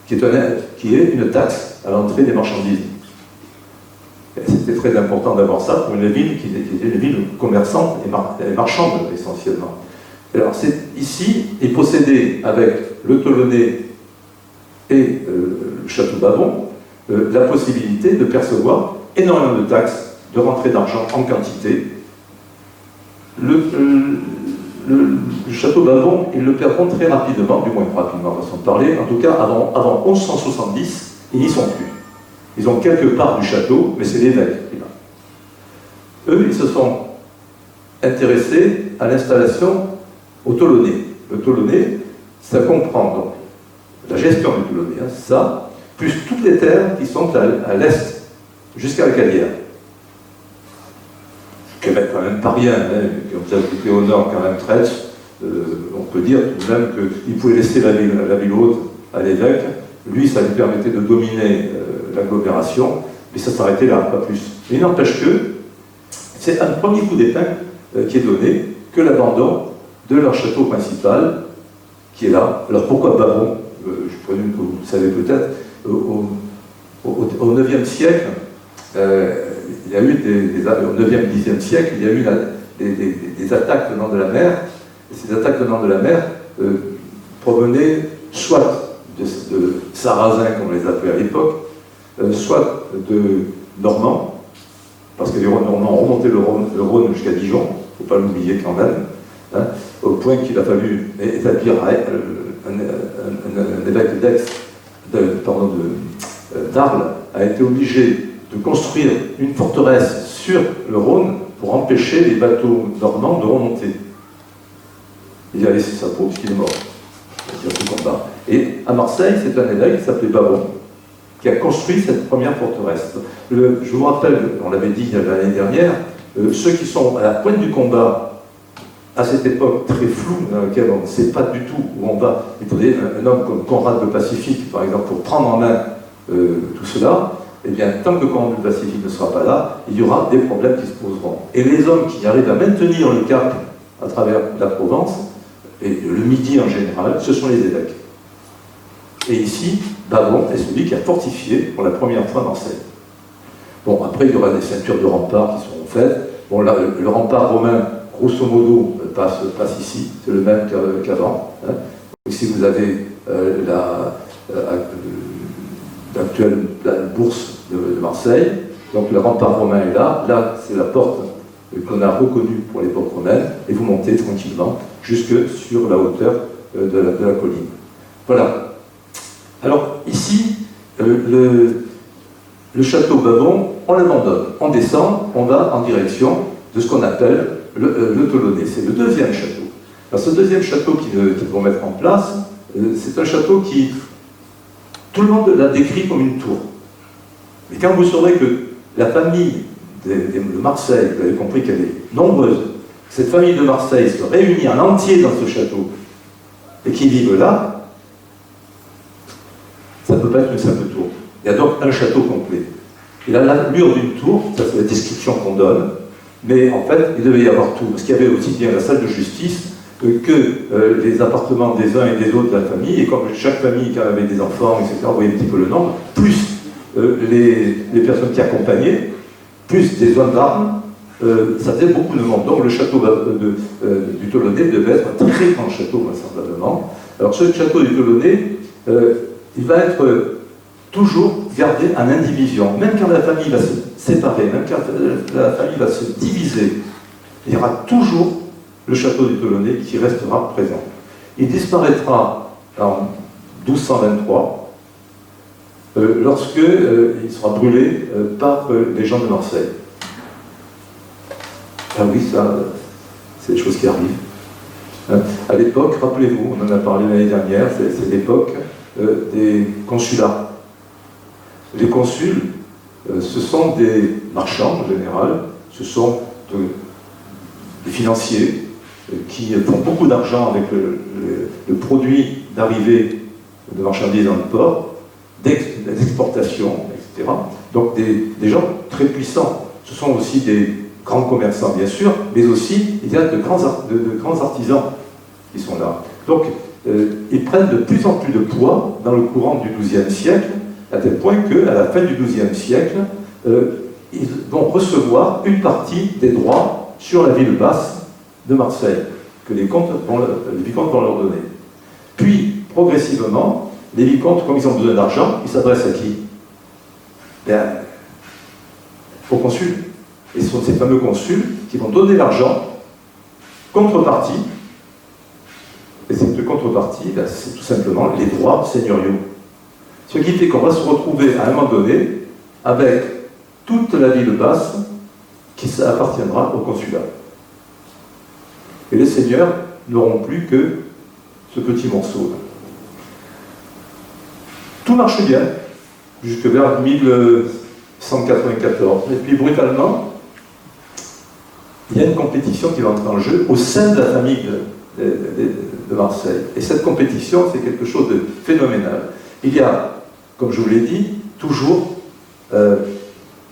qui est une taxe à l'entrée des marchandises. C'était très important d'avoir ça pour une ville qui était une ville commerçante et marchande essentiellement. Alors ici est possédé avec le Tolonais et le château Babon la possibilité de percevoir énormément de taxes, de rentrée d'argent en quantité. Le château Babon, ils le perdront très rapidement, du moins rapidement façon de parler, en tout cas avant 1170, ils n'y sont plus. Ils ont quelques parts du château, mais c'est l'évêque qui va. Eux, ils se sont intéressés à l'installation au Tolonais. Le Tolonais, ça comprend donc la gestion du Tolonais, hein, ça, plus toutes les terres qui sont à l'est, jusqu'à la Calière. Québec, quand même pas rien, hein, vous habitez au nord, quand même traite, on peut dire tout de même qu'il pouvait laisser la ville haute à l'évêque. Lui, ça lui permettait de dominer l'agglomération, mais ça s'arrêtait là, pas plus. Mais il n'empêche que c'est un premier coup d'épingle qui est donné, que l'abandon de leur château principal, qui est là. Alors pourquoi Babon? Je présume que vous le savez peut-être. Au IXe siècle, il y a eu au 9e, 10e siècle, il y a eu des attaques venant de la mer, et ces attaques venant de la mer provenaient soit de Sarrasins, comme on les appelait à l'époque, soit de Normands, parce que les Normands ont remonté le Rhône jusqu'à Dijon, faut pas l'oublier quand même, hein, au point qu'il a fallu établir un évêque d'Arles a été obligé de construire une forteresse sur le Rhône pour empêcher les bateaux normands de remonter. Il a laissé sa peau puisqu'il est mort. Ce combat. Et à Marseille, c'est un évêque qui s'appelait Bavon, qui a construit cette première forteresse. Je vous rappelle, on l'avait dit l'année dernière, ceux qui sont à la pointe du combat, à cette époque très floue, dans laquelle on ne sait pas du tout où on va, il faudrait un homme comme Conrad le Pacifique, par exemple, pour prendre en main tout cela, eh bien, tant que Conrad le Pacifique ne sera pas là, il y aura des problèmes qui se poseront. Et les hommes qui arrivent à maintenir le cap à travers la Provence, et le Midi en général, ce sont les évêques. Et ici, Bavon est celui qui a fortifié pour la première fois Marseille. Bon, après, il y aura des ceintures de remparts qui seront faites. Bon, là, le rempart romain, grosso modo, passe ici, c'est le même qu'avant. Hein. Ici, vous avez l'actuelle bourse de Marseille. Donc, le rempart romain est là. Là, c'est la porte qu'on a reconnue pour l'époque romaine. Et vous montez tranquillement jusque sur la hauteur de la colline. Voilà. Alors, ici, le château Bavon, on l'abandonne. On descend, on va en direction de ce qu'on appelle le Tolonais. C'est le deuxième château. Alors, ce deuxième château qu'ils vont mettre en place, c'est un château qui, tout le monde l'a décrit comme une tour. Mais quand vous saurez que la famille de Marseille, vous avez compris qu'elle est nombreuse, cette famille de Marseille se réunit en entier dans ce château et qui vivent là, ça ne peut pas être une simple tour. Il y a donc un château complet. Il a l'allure d'une tour, ça c'est la description qu'on donne, mais en fait, il devait y avoir tout. Parce qu'il y avait aussi bien la salle de justice que les appartements des uns et des autres de la famille, et comme chaque famille quand avait des enfants, etc., vous voyez un petit peu le nombre, plus les personnes qui accompagnaient, plus des hommes d'armes, ça faisait beaucoup de monde. Donc le château du Tolonais devait être un très grand château, vraisemblablement. Alors ce château du Tolonais, il va être toujours gardé en indivision. Même quand la famille va se séparer, même quand la famille va se diviser, il y aura toujours le château du Tolonais qui restera présent. Il disparaîtra en 1223, lorsqu'il sera brûlé par les gens de Marseille. Ah oui, ça, c'est des choses qui arrivent. À l'époque, rappelez-vous, on en a parlé l'année dernière, c'est l'époque des consulats. Les consuls, ce sont des marchands en général, ce sont des financiers qui font beaucoup d'argent avec le produit d'arrivée de marchandises dans le port, d'exportation, etc. Donc des gens très puissants. Ce sont aussi des grands commerçants, bien sûr, mais aussi il y a de grands artisans qui sont là. Donc, ils prennent de plus en plus de poids dans le courant du XIIe siècle, à tel point qu'à la fin du XIIe siècle, ils vont recevoir une partie des droits sur la ville basse de Marseille, que les vicomtes vont leur donner. Puis, progressivement, les vicomtes, comme ils ont besoin d'argent, ils s'adressent à qui? Bien, aux consuls. Et ce sont ces fameux consuls qui vont donner l'argent, contrepartie, et cette contrepartie, ben, c'est tout simplement les droits seigneuriaux. Ce qui fait qu'on va se retrouver à un moment donné avec toute la ville basse qui appartiendra au consulat. Et les seigneurs n'auront plus que ce petit morceau-là. Tout marche bien, jusque vers 1194. Et puis brutalement, il y a une compétition qui va entrer en jeu au sein de la famille de Marseille. Et cette compétition, c'est quelque chose de phénoménal. Il y a, comme je vous l'ai dit, toujours le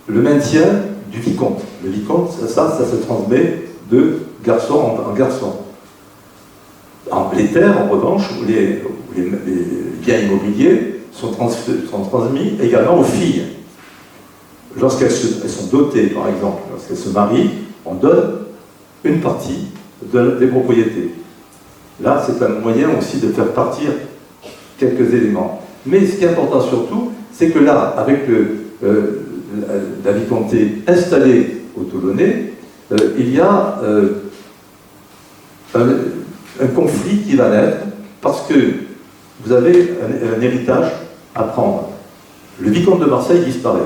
maintien du vicomte. Le vicomte, ça se transmet de garçon en garçon. Les terres, en revanche, ou les biens immobiliers sont transmis également aux filles. Lorsqu'elles sont dotées, par exemple, lorsqu'elles se marient, on donne une partie des propriétés. Là, c'est un moyen aussi de faire partir quelques éléments. Mais ce qui est important surtout, c'est que là, avec la vicomté installée au Tolonais, il y a un conflit qui va naître parce que vous avez un héritage à prendre. Le vicomte de Marseille disparaît.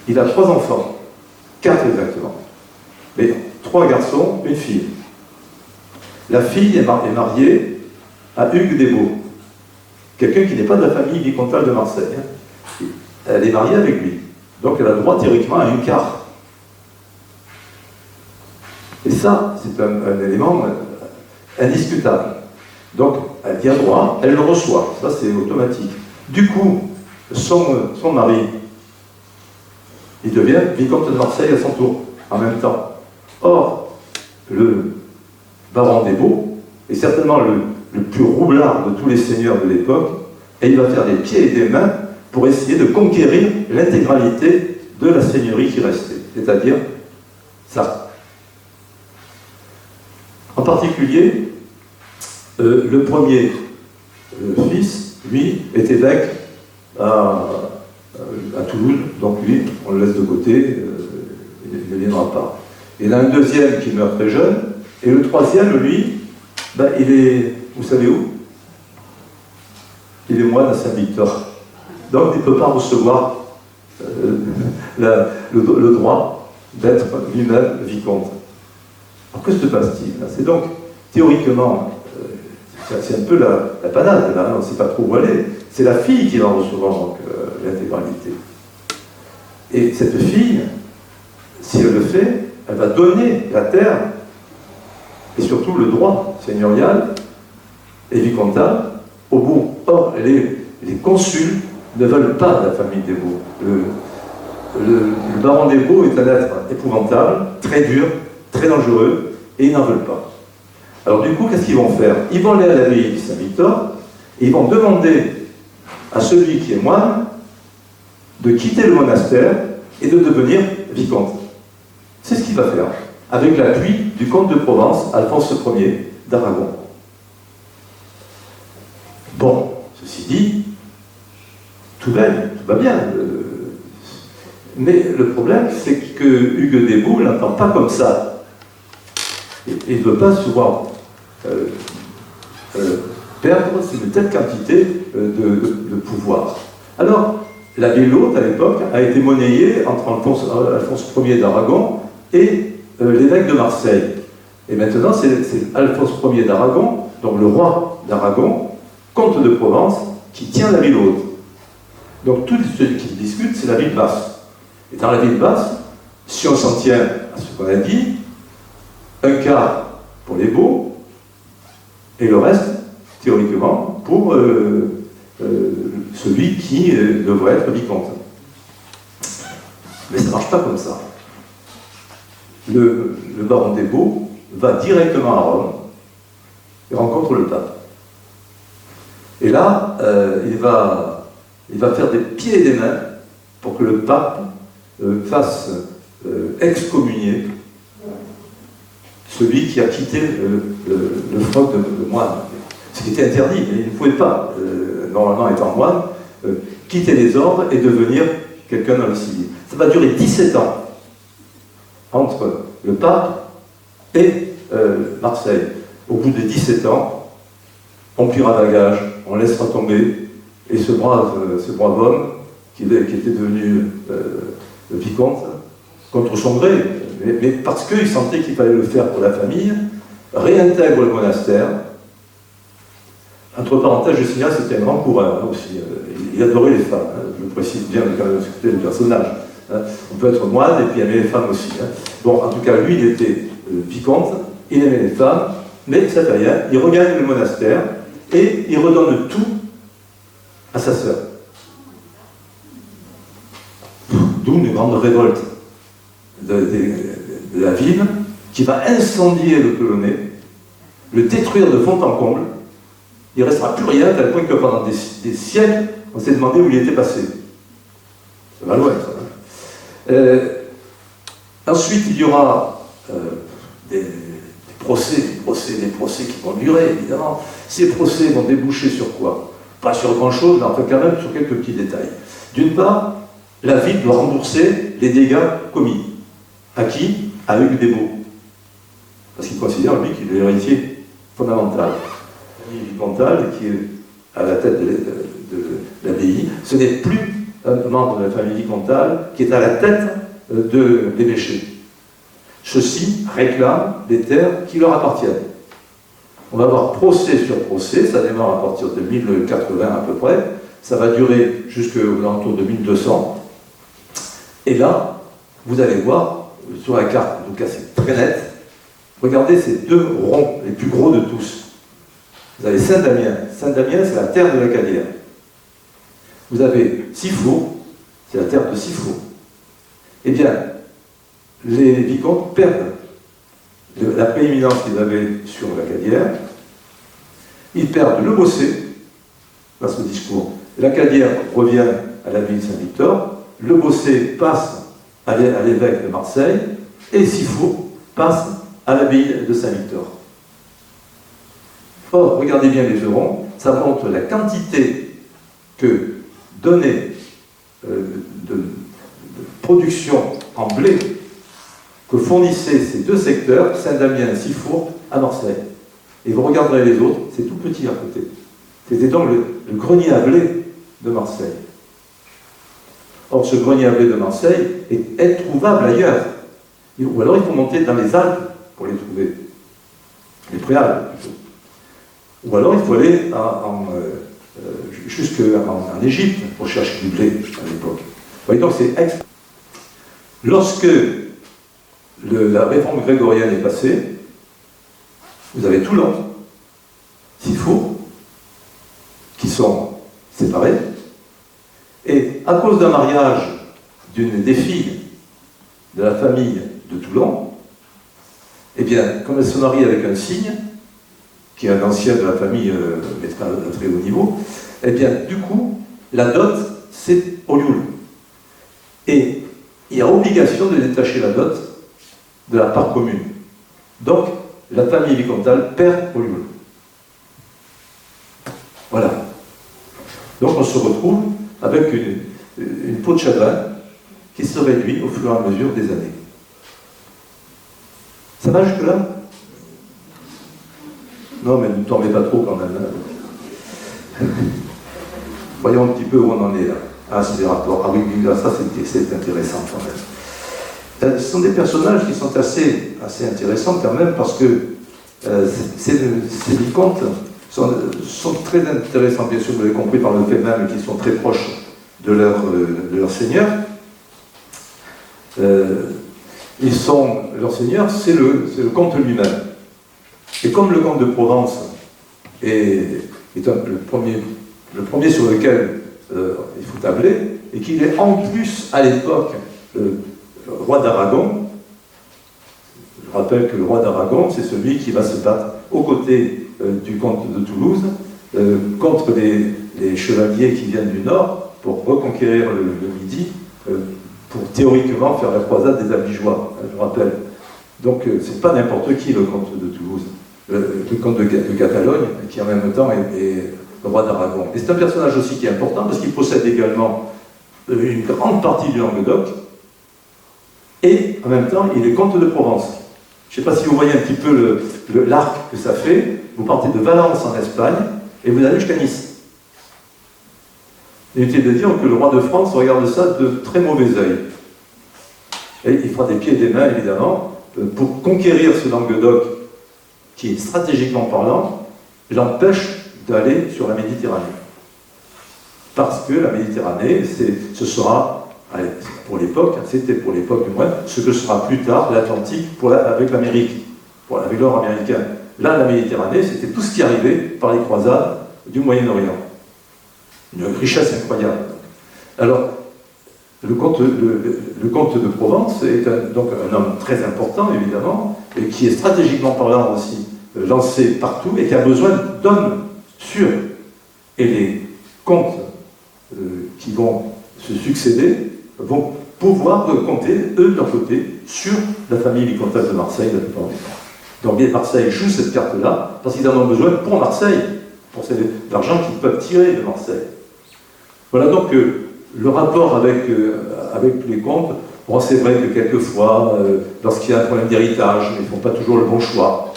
Il a 3 enfants, 4 exactement, mais 3 garçons, une fille. La fille est mariée à Hugues Desbaux, quelqu'un qui n'est pas de la famille vicomtale de Marseille. Elle est mariée avec lui, donc elle a droit théoriquement à un quart. Et ça, c'est un élément indiscutable. Donc, elle y a droit, elle le reçoit, ça c'est automatique. Du coup, son mari, il devient vicomte de Marseille à son tour, en même temps. Or, le baron Desbaux est certainement le plus roublard de tous les seigneurs de l'époque, et il va faire des pieds et des mains pour essayer de conquérir l'intégralité de la seigneurie qui restait, c'est-à-dire ça. En particulier, le premier fils, lui, est évêque à Toulouse, donc lui, on le laisse de côté, il ne viendra pas. Il y en a un deuxième qui meurt très jeune, et le troisième, lui, ben, il est, vous savez où? Il est moine à Saint-Victor. Donc il ne peut pas recevoir le droit d'être lui-même vicomte. Alors que se passe-t-il? C'est donc, théoriquement, c'est un peu la panade, là, on ne sait pas trop où aller. C'est la fille qui va recevoir donc, l'intégralité. Et cette fille, si elle le fait, elle va donner la terre, et surtout le droit seigneurial et vicomtal, au bourg. Or, les consuls ne veulent pas de la famille Desbaux. Le baron Desbaux est un être épouvantable, très dur, très dangereux, et ils n'en veulent pas. Alors du coup, qu'est-ce qu'ils vont faire? Ils vont aller à l'abbaye de Saint-Victor, et ils vont demander à celui qui est moine de quitter le monastère et de devenir vicomte. C'est ce qu'il va faire, avec l'appui du comte de Provence, Alphonse Ier d'Aragon. Bon, ceci dit, tout va bien. Mais le problème, c'est que Hugues Desbaux ne l'entend pas comme ça. Il ne veut pas se voir perdre une telle quantité de pouvoir. Alors, la ville haute, à l'époque, a été monnayée entre Alphonse Ier d'Aragon et l'évêque de Marseille. Et maintenant, c'est Alphonse Ier d'Aragon, donc le roi d'Aragon, comte de Provence, qui tient la ville haute. Donc tout ce qui discute, c'est la ville basse. Et dans la ville basse, si on s'en tient à ce qu'on a dit, un quart pour les beaux, et le reste, théoriquement, pour celui qui devrait être vicomte. Mais ça ne marche pas comme ça. Le baron Desbaux va directement à Rome et rencontre le pape. Et là, il va faire des pieds et des mains pour que le pape fasse excommunier celui qui a quitté le front de moine. Ce qui était interdit, mais il ne pouvait pas, normalement étant moine, quitter les ordres et devenir quelqu'un dans le civil. Ça va durer 17 ans entre le pape et Marseille. Au bout de 17 ans, on pliera bagage, on laissera tomber, et ce brave homme, qui était devenu vicomte, contre son gré, mais parce qu'il sentait qu'il fallait le faire pour la famille, réintègre le monastère. Entre parenthèses, je signale, c'était un grand coureur aussi. Il adorait les femmes, je précise bien quand même c'était le personnage. On peut être moine et puis aimer les femmes aussi. Bon, en tout cas, lui, il était vicomte, il aimait les femmes, mais ça fait rien, il regagne le monastère et il redonne tout à sa sœur. D'où une grande révolte de la ville qui va incendier le Polonais, le détruire de fond en comble. Il ne restera plus rien, à tel point que pendant des siècles, on s'est demandé où il était passé. Ça va loin, ça. Ensuite, il y aura des procès qui vont durer, évidemment. Ces procès vont déboucher sur quoi? Pas sur grand-chose, mais enfin quand même sur quelques petits détails. D'une part, la ville doit rembourser les dégâts commis. À qui? À Hugues Desbaux. parce qu'il considère, lui, qu'il est l'héritier fondamental. La famille vicomtale, qui est à la tête de l'abbaye, ce n'est plus un membre de la famille vicomtale qui est à la tête de l'évêché. Ceux-ci réclament des terres qui leur appartiennent. On va avoir procès sur procès, ça démarre à partir de 1080 à peu près, ça va durer jusqu'aux alentours de 1200. Et là, vous allez voir, sur la carte, en tout cas c'est très net, regardez ces deux ronds, les plus gros de tous. Vous avez Saint-Damien. Saint-Damien, c'est la terre de la Cadière. Vous avez Sifour, c'est la terre de Sifour. Eh bien, les vicomtes perdent la prééminence qu'ils avaient sur la Cadière. Ils perdent le Bossé, dans ce discours. La Cadière revient à la ville de Saint-Victor. Le Bossé passe à l'évêque de Marseille. Et Sifour passe à l'abbaye de Saint-Victor. Or, regardez bien les euros, ça montre la quantité que donnait de production en blé que fournissaient ces deux secteurs, Saint-Damien et Sifour, à Marseille. Et vous regarderez les autres, c'est tout petit à côté. C'était donc le grenier à blé de Marseille. Or, ce grenier à blé de Marseille est introuvable ailleurs. Ou alors il faut monter dans les Alpes pour les trouver. Les Préalpes, plutôt. Ou alors il faut aller jusqu'en Égypte pour chercher du blé à l'époque. Vous voyez, donc c'est lorsque la réforme grégorienne est passée, vous avez Toulon, Sifour, qui sont séparés, et à cause d'un mariage d'une des filles de la famille de Toulon, eh bien, comme elle se marie avec un cygne, qui est un ancien de la famille, mais à très haut niveau, eh bien, du coup, la dot, c'est Olioul. Et il y a obligation de détacher la dot de la part commune. Donc, la famille vicomtale perd Olioul. Voilà. Donc, on se retrouve avec une peau de chagrin qui se réduit au fur et à mesure des années. Ça va jusque-là? Non, mais ne tombez pas trop quand même. Voyons un petit peu où on en est là. Ah, c'est des rapports. Ah oui, ça c'est intéressant quand même. Ce sont des personnages qui sont assez intéressants quand même parce que ces vicomtes sont très intéressants, bien sûr, vous l'avez compris par le fait même qu'ils sont très proches de leur seigneur. Leur seigneur, c'est le comte lui-même. Et comme le comte de Provence est le premier sur lequel il faut tabler, et qu'il est en plus à l'époque roi d'Aragon, je rappelle que le roi d'Aragon, c'est celui qui va se battre aux côtés du comte de Toulouse contre les chevaliers qui viennent du nord pour reconquérir le Midi, pour théoriquement faire la croisade des Albigeois, je rappelle. Donc c'est pas n'importe qui le comte de Toulouse, le comte de Catalogne, qui en même temps est le roi d'Aragon. Et c'est un personnage aussi qui est important parce qu'il possède également une grande partie du Languedoc et en même temps il est comte de Provence. Je ne sais pas si vous voyez un petit peu l'arc que ça fait. Vous partez de Valence en Espagne et vous allez jusqu'à Nice. Inutile de dire que le roi de France regarde ça de très mauvais œil. Et il fera des pieds et des mains, évidemment, pour conquérir ce Languedoc qui, stratégiquement parlant, l'empêche d'aller sur la Méditerranée. Parce que la Méditerranée, ce sera, pour l'époque, c'était pour l'époque du moins, ce que sera plus tard l'Atlantique avec l'Amérique, avec l'or américain. Là, la Méditerranée, c'était tout ce qui arrivait par les croisades du Moyen-Orient. Une richesse incroyable. Alors, le comte de Provence est donc un homme très important, évidemment, et qui est stratégiquement parlant aussi lancé partout, et qui a besoin d'hommes sûrs. Et les comtes qui vont se succéder vont pouvoir compter, eux, de leur côté, sur la famille vicomtale de Marseille la plupart du temps. Donc, bien Marseille joue cette carte-là, parce qu'ils en ont besoin pour Marseille, pour l'argent qu'ils peuvent tirer de Marseille. Voilà donc le rapport avec les comtes. Bon, c'est vrai que quelquefois, lorsqu'il y a un problème d'héritage, ils ne font pas toujours le bon choix.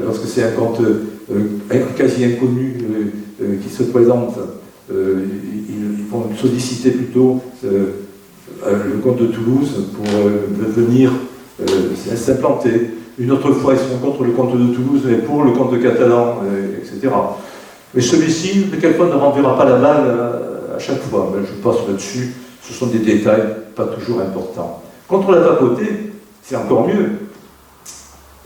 Lorsque c'est un comte quasi inconnu qui se présente, ils vont solliciter plutôt le comte de Toulouse pour venir s'implanter. Une autre fois, ils sont contre le comte de Toulouse, mais pour le comte de Catalan, etc. Mais celui-ci, quelquefois, ne renverra pas la balle à chaque fois. Mais je passe là-dessus, ce sont des détails pas toujours importants. Contre la papauté, c'est encore mieux.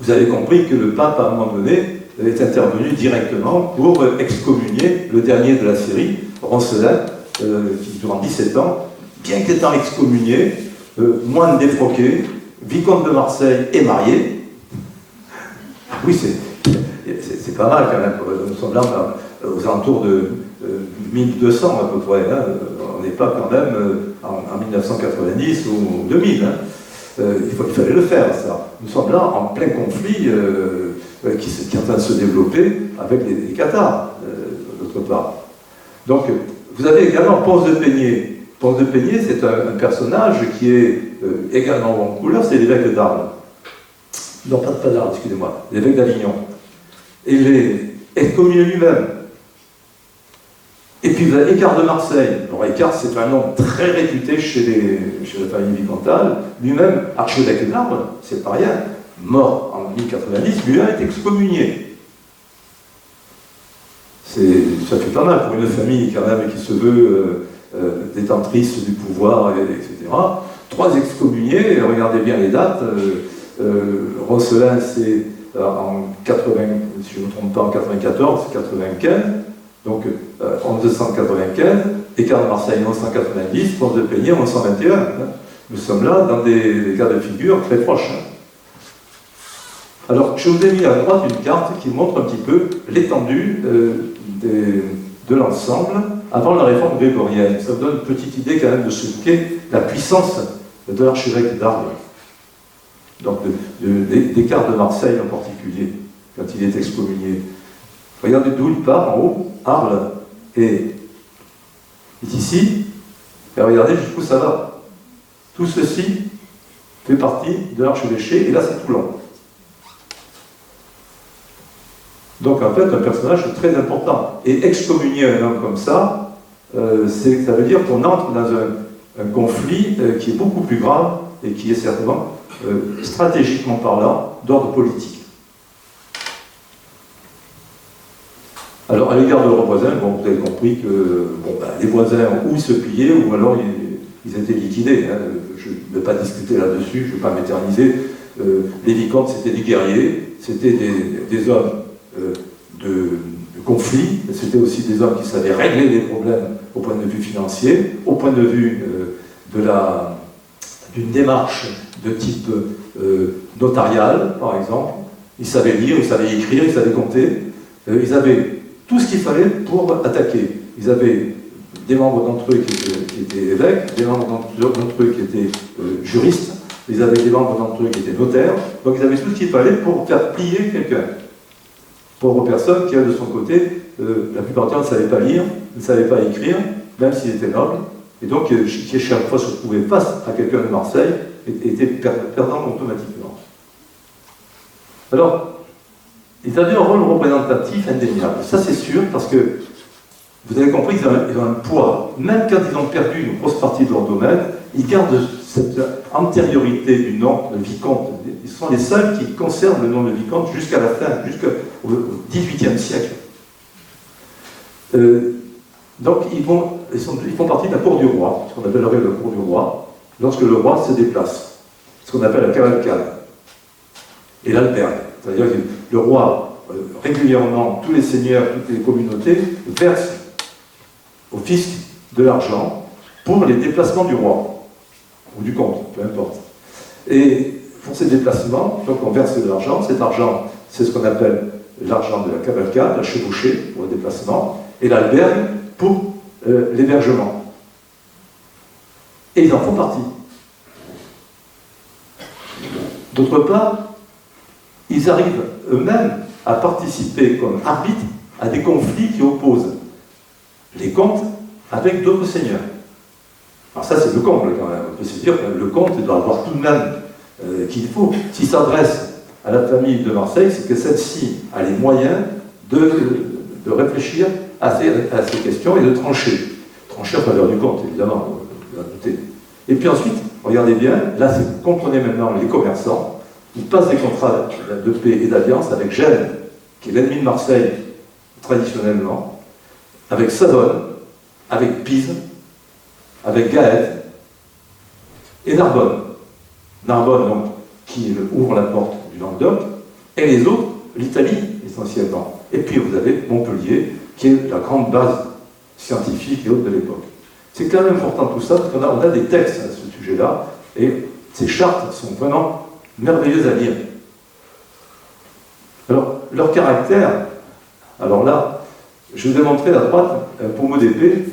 Vous avez compris que le pape, à un moment donné, est intervenu directement pour excommunier le dernier de la série, Roncelin, qui, durant 17 ans, bien qu'étant excommunié, moine défroqué, vicomte de Marseille et marié. Oui, c'est pas mal quand même. Nous sommes là aux alentours de 1200 à peu près. Hein. On n'est pas quand même en 1990 ou 2000. Hein. Il fallait le faire, ça. Nous sommes là en plein conflit qui est en train de se développer avec les Cathares, d'autre part. Donc, vous avez également Ponce de Peigné. Ponce de Peigné, c'est un personnage qui est également en couleur, c'est l'évêque d'Arles. Non, pas d'Arles, excusez-moi, l'évêque d'Avignon. Et il est excommunié lui-même. Et puis vous avez Écart de Marseille. Alors Écart, c'est un nom très réputé chez la famille vicomtale. Lui-même, archevêque d'Arles, c'est pas rien, mort en 1090, lui-même est excommunié. Ça fait pas mal pour une famille quand même qui se veut détentrice du pouvoir, etc. 3 excommuniés, regardez bien les dates. Roncelin, c'est en 80, si je ne me trompe pas, en 94, c'est 95. Donc, en 1295, Écart de Marseille, 1190, Ponce de Peigné, 1121. Hein. Nous sommes là dans des cas de figure très proches. Hein. Alors, je vous ai mis à droite une carte qui montre un petit peu l'étendue de l'ensemble avant la réforme grégorienne. Ça vous donne une petite idée quand même de ce qu'est la puissance de l'archevêque d'Arles. Donc, d'Écart de Marseille en particulier, quand il est excommunié. Regardez d'où il part, en haut, Arles est ici, et regardez jusqu'où ça va. Tout ceci fait partie de l'archevêché, et là c'est Toulon. Donc en fait, un personnage très important. Et excommunier un homme comme ça, ça veut dire qu'on entre dans un conflit qui est beaucoup plus grave, et qui est certainement, stratégiquement parlant, d'ordre politique. Alors, à l'égard de leurs voisins, bon, vous avez compris que les voisins, ou ils se pliaient, ou alors ils étaient liquidés. Hein. Je ne vais pas discuter là-dessus, je ne vais pas m'éterniser. Les vicomtes, c'était des guerriers, c'était des hommes de conflit, c'était aussi des hommes qui savaient régler les problèmes au point de vue financier, au point de vue d'une démarche de type notarial, par exemple. Ils savaient lire, ils savaient écrire, ils savaient compter. Ils avaient tout ce qu'il fallait pour attaquer. Ils avaient des membres d'entre eux qui étaient évêques, des membres d'entre eux qui étaient juristes, ils avaient des membres d'entre eux qui étaient notaires, donc ils avaient tout ce qu'il fallait pour faire plier quelqu'un. Pauvre personne qui, de son côté, la plupart du temps ne savait pas lire, ne savait pas écrire, même s'il était noble, et donc qui chaque fois se trouvait face à quelqu'un de Marseille, était perdant automatiquement. Alors, ils avaient un rôle représentatif indéniable. Ça, c'est sûr, parce que vous avez compris qu'ils ont un poids. Même quand ils ont perdu une grosse partie de leur domaine, ils gardent cette antériorité du nom de vicomte. Ils sont les seuls qui conservent le nom de vicomte jusqu'à la fin, jusqu'au XVIIIe siècle. Donc, ils font partie de la cour du roi, ce qu'on appellerait la cour du roi, lorsque le roi se déplace, ce qu'on appelle la cavalcade, et l'albergue. C'est-à-dire que le roi, régulièrement, tous les seigneurs, toutes les communautés, versent au fisc de l'argent pour les déplacements du roi, ou du comte, peu importe. Et pour ces déplacements, donc on verse de l'argent. Cet argent, c'est ce qu'on appelle l'argent de la cavalcade, la chevauchée pour le déplacement, et l'albergue pour l'hébergement. Et ils en font partie. D'autre part, ils arrivent eux-mêmes à participer comme arbitres à des conflits qui opposent les comtes avec d'autres seigneurs. Alors ça, c'est le comble quand même. On peut se dire que le comte doit avoir tout de même qu'il faut. S'il s'adresse à la famille de Marseille, c'est que celle-ci a les moyens de réfléchir à ces questions et de trancher. Trancher en faveur du comte, évidemment, vous avez noté. Et puis ensuite, regardez bien, là, vous comprenez maintenant les commerçants. Ils passent des contrats de paix et d'alliance avec Gênes, qui est l'ennemi de Marseille, traditionnellement, avec Savone, avec Pise, avec Gaète et Narbonne. Narbonne, donc, qui ouvre la porte du Languedoc, et les autres, l'Italie, essentiellement. Et puis vous avez Montpellier, qui est la grande base scientifique et autres de l'époque. C'est quand même important tout ça, parce qu'on a des textes à ce sujet-là, et ces chartes sont vraiment merveilleuses à lire. Alors, leur caractère, alors là, je vous ai montré à droite un pommeau d'épée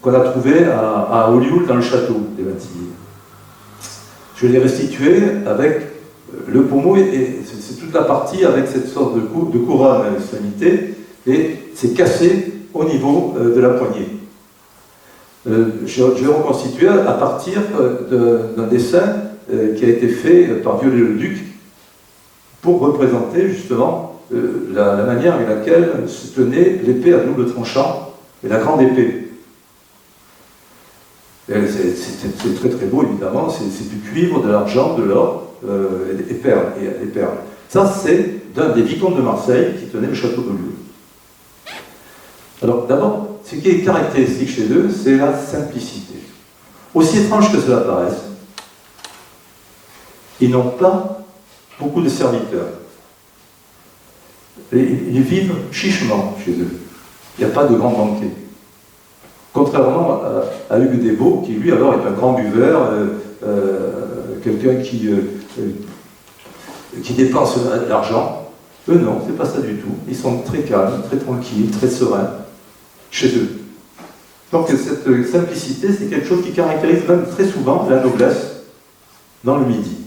qu'on a trouvé à Olioul dans le château des Matilliers. Je l'ai restitué avec le pommeau, et c'est toute la partie avec cette sorte de couronne à l'extrémité, et c'est cassé au niveau de la poignée. Je l'ai reconstitué à partir d'un dessin qui a été fait par Viollet-le-Duc pour représenter justement la manière avec laquelle se tenait l'épée à double tranchant et la grande épée. C'est très très beau évidemment, c'est du cuivre, de l'argent, de l'or et perles. Ça c'est d'un des vicomtes de Marseille qui tenait le château de Lyon. Alors d'abord, ce qui est caractéristique chez eux, c'est la simplicité. Aussi étrange que cela paraisse, ils n'ont pas beaucoup de serviteurs. Ils vivent chichement chez eux. Il n'y a pas de grands banquets. Contrairement à Hugues Desbaux, qui lui alors est un grand buveur, quelqu'un qui dépense de l'argent. Eux non, c'est pas ça du tout. Ils sont très calmes, très tranquilles, très sereins chez eux. Donc cette simplicité, c'est quelque chose qui caractérise même très souvent la noblesse dans le Midi.